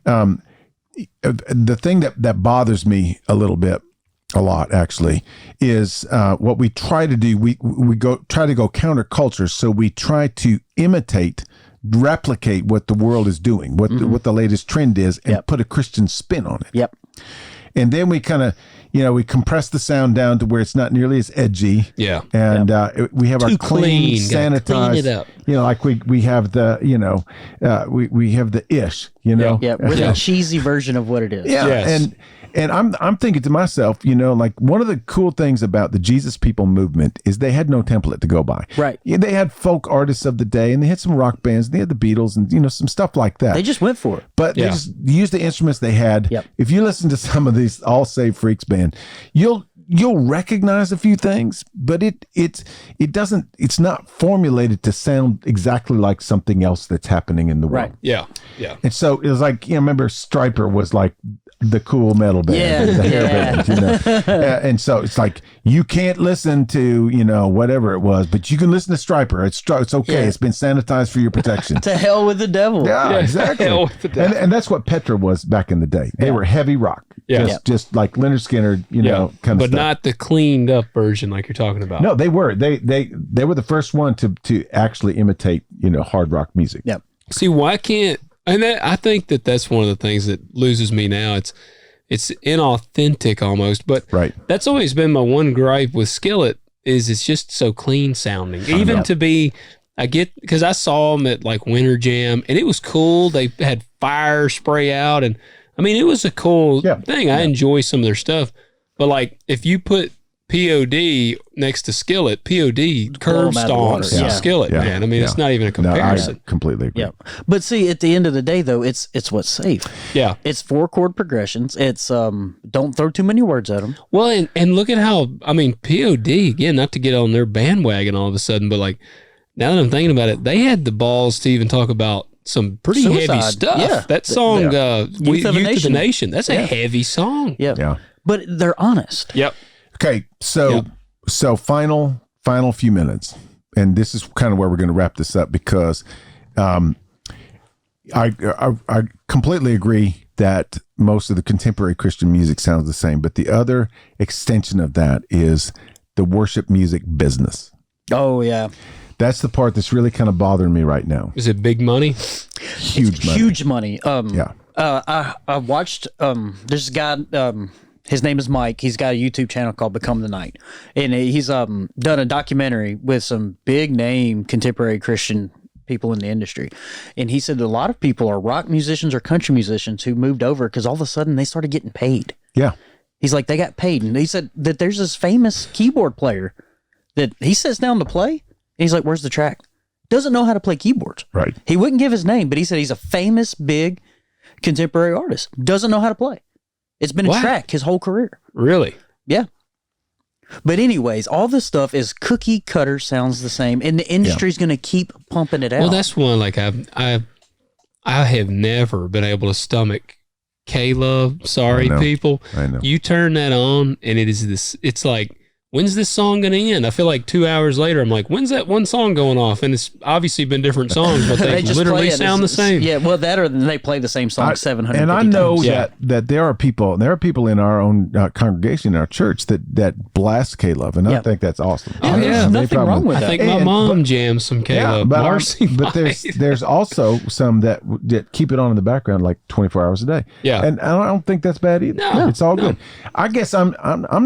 The thing that bothers me a lot actually, is what we try to do. We try to go counterculture, so we try to replicate what the world is doing, what the latest trend is, and put a Christian spin on it. Yep. And then we kind of, we compress the sound down to where it's not nearly as edgy. Yeah. And we have our clean, sanitized. Clean it up. Like we have the, we have the ish. Yeah. We're the cheesy version of what it is. Yeah. Yes. And I'm thinking to myself, like one of the cool things about the Jesus People movement is they had no template to go by. Right. Yeah, they had folk artists of the day, and they had some rock bands, and they had the Beatles, and some stuff like that. They just went for it. But they just used the instruments they had. Yep. If you listen to some of these All Save Freaks band, you'll recognize a few things, but it's not formulated to sound exactly like something else that's happening in the world. Right. Yeah. Yeah. And so it was like, remember Stryper was like the cool metal band, the hair band, and so it's like, you can't listen to, whatever it was, but you can listen to Stryper. It's okay. Yeah. It's been sanitized for your protection. To hell with the devil. Yeah, exactly. Hell with the devil. And that's what Petra was back in the day. They were heavy rock. Yeah. Just like Leonard Skinner, kind of but stuff. not the cleaned up version like you're talking about. No, they were. They were the first one to actually imitate, hard rock music. Yep. See, why can't, and I think that's one of the things that loses me now. It's inauthentic almost, but that's always been my one gripe with Skillet is it's just so clean sounding. Even to be, because I saw them at like Winter Jam and it was cool. They had fire spray out and I mean, it was a cool thing. I enjoy some of their stuff, but like if you put POD next to Skillet. POD curve stomps Skillet, man. I mean, it's not even a comparison. No, I completely agree. Yeah. But see, at the end of the day, though, it's what's safe. Yeah. It's 4 chord progressions. It's don't throw too many words at them. Well, and look at how, I mean, POD, again, not to get on their bandwagon all of a sudden, but like, now that I'm thinking about it, they had the balls to even talk about some pretty heavy stuff. Yeah. That song, Youth of the Nation, that's a heavy song. Yeah. But they're honest. Yep. Okay, so final few minutes, and this is kind of where we're going to wrap this up because I completely agree that most of the contemporary Christian music sounds the same, but the other extension of that is the worship music business. Oh yeah, that's the part that's really kind of bothering me right now. Is it big money? Huge money. Yeah. I watched there's a guy. His name is Mike. He's got a YouTube channel called Become the Night. And he's done a documentary with some big name contemporary Christian people in the industry. And he said that a lot of people are rock musicians or country musicians who moved over because all of a sudden they started getting paid. Yeah. He's like, they got paid. And he said that there's this famous keyboard player that he sits down to play. And he's like, where's the track? Doesn't know how to play keyboards. Right. He wouldn't give his name, but he said he's a famous, big contemporary artist. Doesn't know how to play. It's been a track his whole career. Really? Yeah. But anyways, all this stuff is cookie cutter, sounds the same, and the industry's going to keep pumping it out. Well, that's one, like, I have never been able to stomach K-Love. Sorry, people. I know. You turn that on, and it is this, it's like, when's this song going to end? I feel like 2 hours later, I'm like, when's that one song going off? And it's obviously been different songs, but they just literally sound the same. Yeah, well, that or they play the same song 700 And I know times. that there are people in our own congregation, in our church, that blast K-Love, and I think that's awesome. Yeah, there's nothing wrong with that. I think my mom jams some K-Love. But there's also some that keep it on in the background like 24 hours a day. Yeah. And I don't think that's bad either. No, it's all good. I guess I'm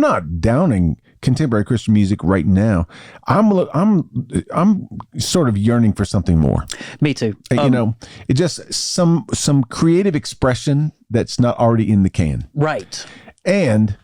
not downing contemporary Christian music right now. I'm sort of yearning for something more. Me too. It just some creative expression that's not already in the can. Right. And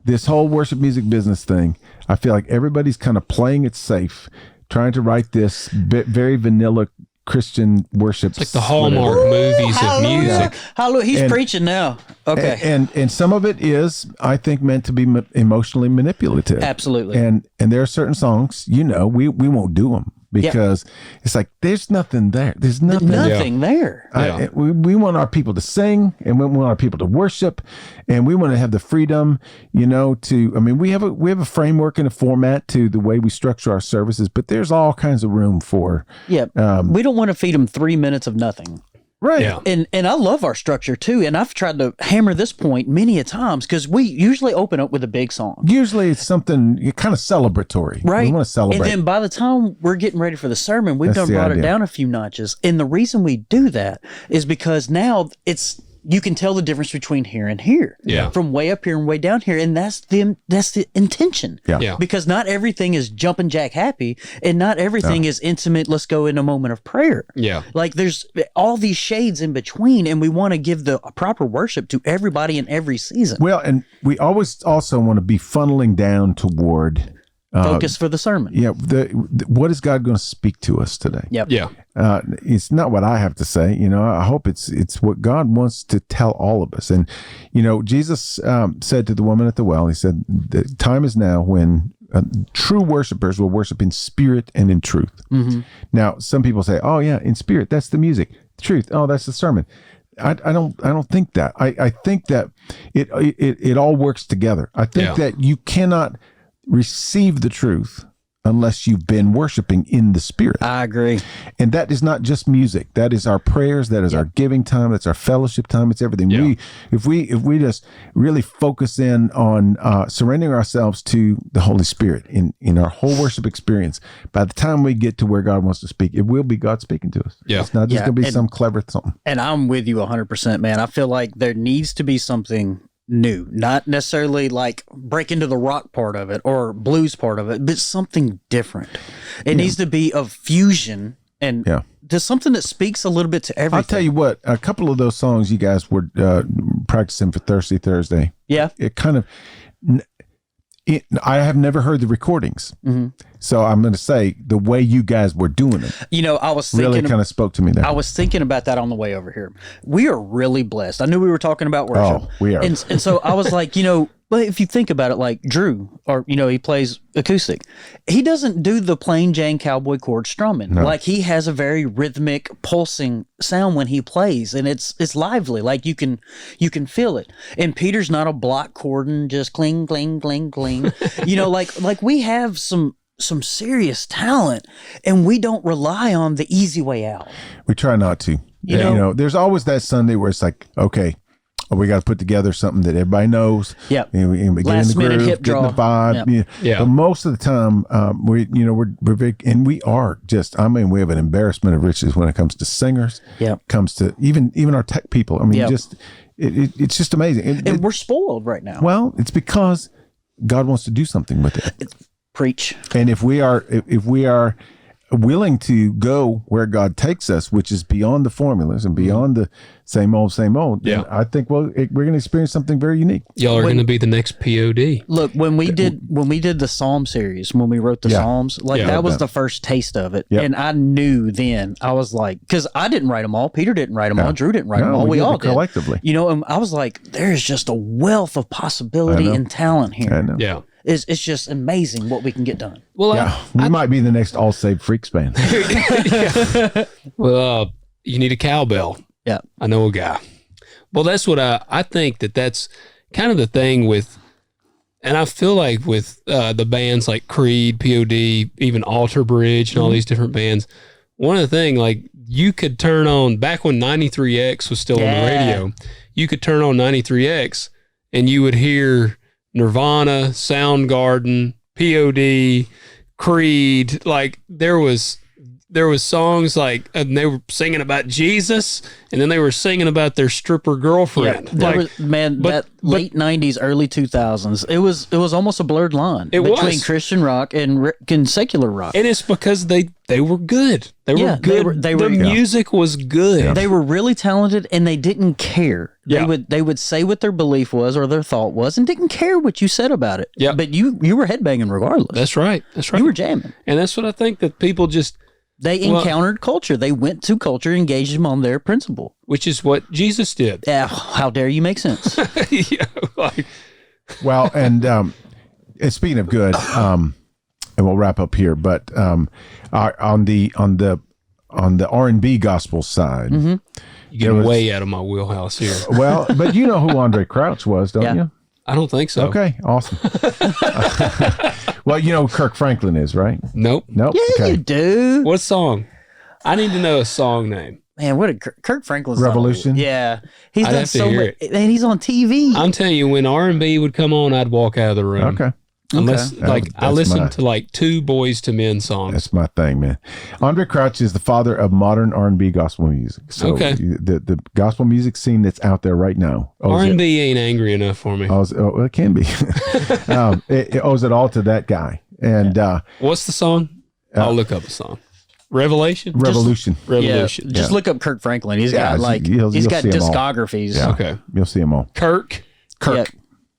this whole worship music business thing, I feel like everybody's kind of playing it safe, trying to write this very vanilla Christian worship. It's like the Hallmark movies of music. Hallelujah. He's preaching now. Okay. And some of it is, I think, meant to be emotionally manipulative. Absolutely. And there are certain songs, we won't do them because it's like, there's nothing there. There's nothing there. We want our people to sing, and we want our people to worship, and we want to have the freedom, we have a framework and a format to the way we structure our services, but there's all kinds of room for. Yeah. We don't want to feed them 3 minutes of nothing. Right. Yeah. And I love our structure too. And I've tried to hammer this point many a times because we usually open up with a big song. Usually it's something kind of celebratory. Right. We want to celebrate. And then by the time we're getting ready for the sermon, we've brought it down a few notches. And the reason we do that is because now you can tell the difference between here and here. Yeah. From way up here and way down here. And that's the intention. Yeah. Because not everything is jumping jack happy and not everything is intimate. Let's go in a moment of prayer. Yeah. Like there's all these shades in between, and we want to give the proper worship to everybody in every season. Well, and we always also want to be funneling down toward focus for the sermon. Yeah. What is God going to speak to us today? Yep. Yeah. It's not what I have to say. I hope it's what God wants to tell all of us. And, Jesus said to the woman at the well, he said, the time is now when true worshipers will worship in spirit and in truth. Mm-hmm. Now, some people say, oh yeah, in spirit, that's the music. Truth, oh, that's the sermon. I don't think that. I think that it all works together. I think that you cannot receive the truth unless you've been worshiping in the spirit. I agree. And that is not just music. That is our prayers. That is our giving time. That's our fellowship time. It's everything. Yeah. If we just really focus in on surrendering ourselves to the Holy Spirit in our whole worship experience, by the time we get to where God wants to speak, it will be God speaking to us. Yeah. It's not just going to be some clever something. And I'm with you 100%, man. I feel like there needs to be something new, not necessarily like break into the rock part of it or blues part of it, but something different. It needs to be of fusion and there's something that speaks a little bit to everything. I'll tell you what, a couple of those songs you guys were practicing for Thursday. Yeah. It kind of, I have never heard the recordings. So I'm going to say the way you guys were doing it, I was thinking really kind of spoke to me there. I was thinking about that on the way over here. We are really blessed. I knew we were talking about worship. Oh, we are. And so I was like, but if you think about it, like Drew, or, he plays acoustic. He doesn't do the plain Jane cowboy chord strumming. No. Like, he has a very rhythmic, pulsing sound when he plays, and it's lively. Like, you can feel it. And Peter's not a block chording, just cling, cling, cling, cling. Like we have some serious talent, and we don't rely on the easy way out. We try not to. There's always that Sunday where it's like, okay, we got to put together something that everybody knows. Yeah. We get in the groove, hip get in the draw. vibe. Yeah. But most of the time, we're very, and we are just, we have an embarrassment of riches when it comes to singers. Yeah. Comes to even our tech people. It's just amazing. And we're spoiled right now. Well, it's because God wants to do something with it. Preach. And if we are willing to go where God takes us, which is beyond the formulas and beyond the same old, Yeah. I think we're going to experience something very unique. Y'all are going to be the next POD. Look, when we did the Psalm series, when we wrote the Psalms, that was the first taste of it. Yep. And I knew then, I was like, because I didn't write them all, Peter didn't write them all, Drew didn't write them all, we all did collectively. And I was like, there is just a wealth of possibility and talent here. I know. Yeah. It's just amazing what we can get done. Well, we might be the next All Saved Freaks band. Well, you need a cowbell. Yeah. I know a guy. Well, that's what I think that's kind of the thing with, and I feel like with the bands like Creed, POD, even Alter Bridge and all these different bands, one of the things, like, you could turn on, back when 93X was still on the radio, you could turn on 93X and you would hear Nirvana, Soundgarden, POD, Creed. Like, there was songs like, and they were singing about Jesus, and then they were singing about their stripper girlfriend. That late 90s, early 2000s, it was almost a blurred line between Christian rock and secular rock. And it's because they were good. They were good. The music was good. Yeah. They were really talented, and they didn't care. Yeah. They would say what their belief was or their thought was, and didn't care what you said about it. Yeah. But you were headbanging regardless. That's right. You were jamming. And that's what I think that people just... They encountered culture. They went to culture, engaged them on their principle. Which is what Jesus did. How dare you make sense? Well, and speaking of good, and we'll wrap up here, but on the R&B gospel side, you're getting way out of my wheelhouse here. Well, but you know who Andre Crouch was, don't you? I don't think so. Okay, awesome. Well, you know who Kirk Franklin is, right? Nope. Yeah, okay. you do. What song? I need to know a song name. Man, what a Kirk Franklin's Revolution? Yeah. He's I'd done have to so hear much. it. And he's on TV. I'm telling you, when R&B would come on, I'd walk out of the room. Okay. Unless, I That's listened to like 2 Boys to Men songs. That's my thing, man. Andre Crouch is the father of modern R&B gospel music. So the gospel music scene that's out there right now. R&B ain't angry enough for me. It can be. It owes it all to that guy. And what's the song? I'll look up a song. Revolution. Yeah, just look up Kirk Franklin. He's got he's got discographies. Yeah. Okay, you'll see them all. Kirk. Yeah.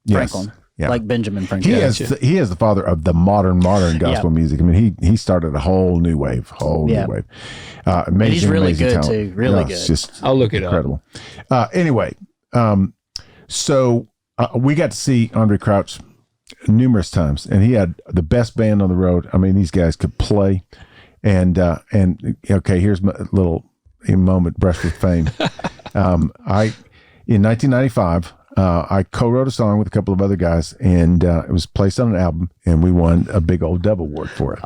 Yes. Franklin. Yeah. Like Benjamin Franklin. He is the father of the modern gospel music. I mean, he started a whole new wave. Amazing, and he's really good talent. too. Really good. It's just I'll look it incredible. Anyway, so we got to see Andre Crouch numerous times, and he had the best band on the road. I mean, these guys could play. And okay, here's my little moment, brush with fame. In 1995. I co-wrote a song with a couple of other guys, and it was placed on an album, and we won a big old Dove Award for it.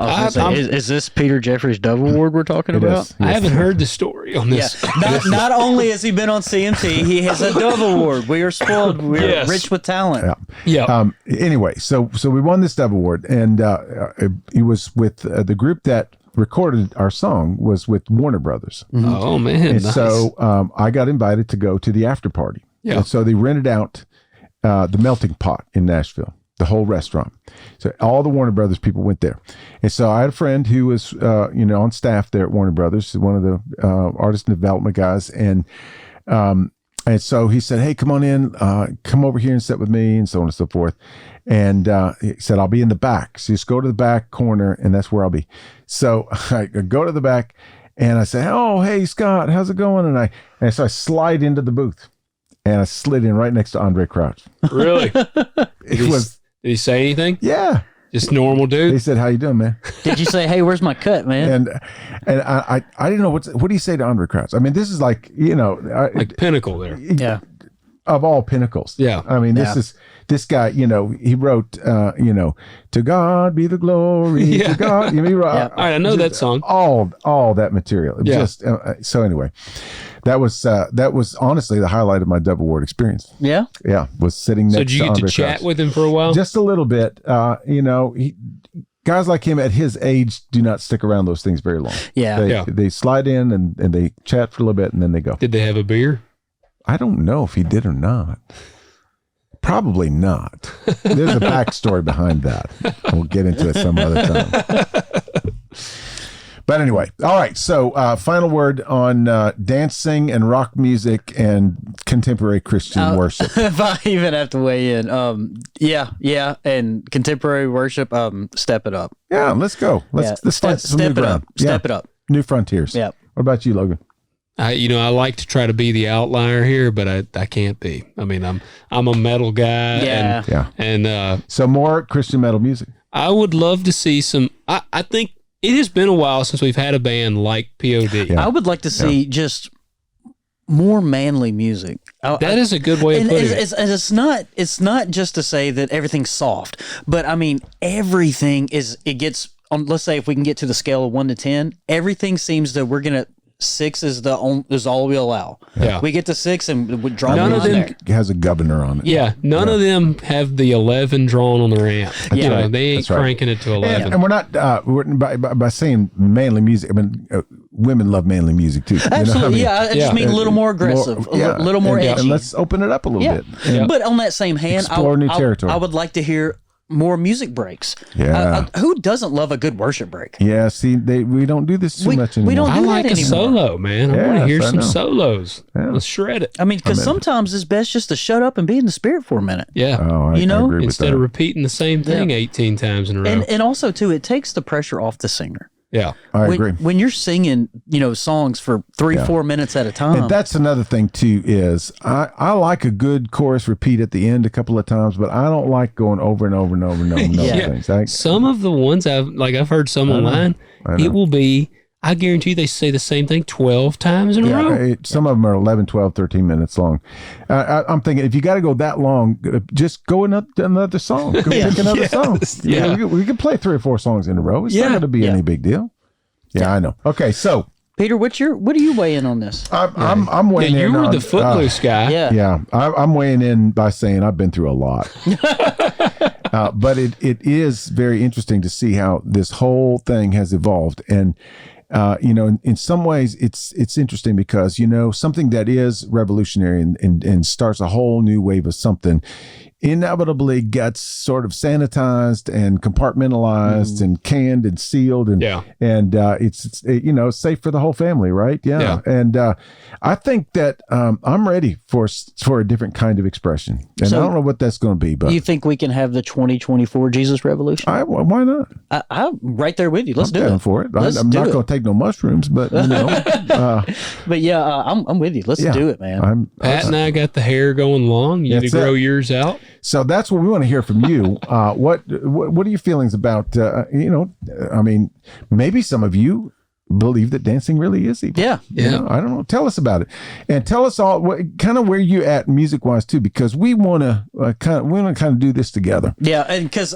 Is this Peter Jeffries' Dove Award we're talking about? Is, yes. I haven't heard the story on this. Yeah. Not only has he been on CMT, he has a Dove Award. We are spoiled. We are rich with talent. Yeah. Anyway, so we won this Dove Award, and it was with the group that recorded our song was with Warner Brothers. Mm-hmm. Oh man! And nice. so I got invited to go to the after party. Yeah. And so they rented out the Melting Pot in Nashville, the whole restaurant. So all the Warner Brothers people went there. And so I had a friend who was, on staff there at Warner Brothers, one of the artist and development guys. And And so he said, hey, come on in, come over here and sit with me, and so on and so forth. And he said, I'll be in the back. So just go to the back corner, and that's where I'll be. So I go to the back, and I say, oh, hey, Scott, how's it going? And so I slide into the booth, and I slid in right next to Andre Crouch. Really? Did he say anything? Yeah. Just normal dude? He said, how you doing, man? Did you say, hey, where's my cut, man? And I didn't know what do you say to Andre Crouch? I mean, this is like, like pinnacle there. Yeah. Of all pinnacles. Yeah. I mean, this guy, he wrote, to God be the glory. Yeah. To God. He wrote, all right, I know that song. All that material. Yeah. Just so anyway, that was honestly the highlight of my Dove Award experience. Yeah. Yeah. Was sitting next to So did you get Andre to chat Crouch. with him for a while? Just a little bit. Guys like him at his age do not stick around those things very long. Yeah. They slide in and they chat for a little bit and then they go. Did they have a beer? I don't know if he did or not. Probably not. There's a backstory behind that. We'll get into it some other time. But anyway, all right. So final word on dancing and rock music and contemporary Christian worship. If I even have to weigh in, yeah, and contemporary worship, step it up. Yeah, let's go. Let's find some new ground. Step it up. New frontiers. Yeah. What about you, Logan? I like to try to be the outlier here, but I can't be. I mean, I'm a metal guy. Yeah. And so more Christian metal music. I would love to see some. I think it has been a while since we've had a band like POD. Yeah. I would like to see just more manly music. That is a good way of putting it. It's not just to say that everything's soft, but I mean everything is. It gets. Let's say if we can get to the scale of 1 to 10, everything seems that we're gonna. 6 is all we allow. Yeah. We get to 6 and we draw None them of on them there. Has a governor on it. Yeah, none of them have the 11 drawn on their amp. Yeah. They ain't That's right. cranking it to 11. And we're not by saying manly music. I mean, women love manly music too. Absolutely, I just mean a little more aggressive, a little more edgy. And let's open it up a little bit. Yeah. But on that same hand, Explore new territory. I would like to hear more music breaks. Yeah. Who doesn't love a good worship break? Yeah, see, we don't do this too much anymore. we don't I do like that a anymore. solo, man. I want to hear some solos. Yeah. Let's shred it. I mean, because sometimes it's best just to shut up and be in the spirit for a minute. Yeah. Oh, I You know, agree with Instead that. of repeating the same thing 18 times in a row. And also, too, it takes the pressure off the singer. yeah. I when, agree. When you're singing, songs for 3-4 minutes at a time. And that's another thing too is I like a good chorus repeat at the end a couple of times, but I don't like going over and over and over and over and over Yeah. things. Some of the ones I've heard some online, it will be, I guarantee they say the same thing 12 times in a row. Some of them are 11, 12, 13 minutes long. I'm thinking if you got to go that long, just go another song. Go pick another song. Yeah. We can play 3 or 4 songs in a row. It's not going to be any big deal. Yeah, I know. Okay, so Peter, what do you weigh in on this? I'm weighing in. You were on, the Footloose guy. Yeah. Yeah, I'm weighing in by saying I've been through a lot. But it is very interesting to see how this whole thing has evolved. And, in some ways it's interesting because, something that is revolutionary and starts a whole new wave of something inevitably gets sort of sanitized and compartmentalized and canned and sealed and it's safe for the whole family, right? Yeah. And I think that I'm ready for a different kind of expression, and I don't know what that's going to be, but you think we can have the 2024 Jesus Revolution? why not? I'm right there with you. Let's do down it for it. Let's I'm do not it. going to take no mushrooms, but But yeah, I'm with you. Let's do it, man. Pat and I got the hair going long. You need to That's grow it. yours out. So that's what we want to hear from you. What are your feelings about? I mean, maybe some of you believe that dancing really is evil. Yeah. I don't know. Tell us about it, and tell us all kind of where you at music wise too, because we want to kind of do this together. Yeah, and because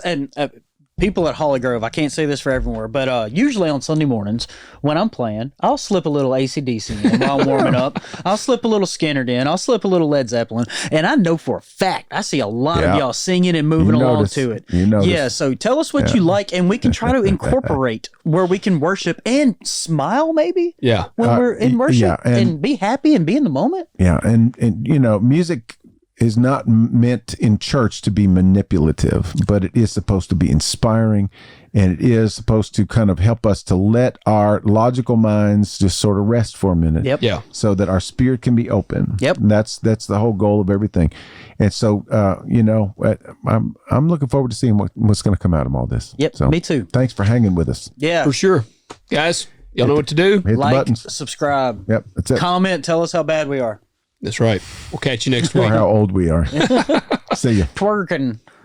people at Holly Grove, I can't say this for everywhere, but usually on Sunday mornings when I'm playing, I'll slip a little AC/DC in while I'm warming up. I'll slip a little Skinner in. I'll slip a little Led Zeppelin. And I know for a fact, I see a lot of y'all singing and moving along to it. Yeah, so tell us what you like, and we can try to incorporate where we can worship and smile maybe when we're in worship and be happy and be in the moment. Yeah, and music is not meant in church to be manipulative, but it is supposed to be inspiring, and it is supposed to kind of help us to let our logical minds just sort of rest for a minute. Yep. Yeah. So that our spirit can be open. Yep. And that's the whole goal of everything. And so, I'm looking forward to seeing what's going to come out of all this. Yep. So, Me too. Thanks for hanging with us. Yeah. For sure. Guys, y'all know what to do. Hit the Like, buttons. subscribe, Yep. That's it. comment, tell us how bad we are. That's right. We'll catch you next Or week. how old we are. See ya. Twerking.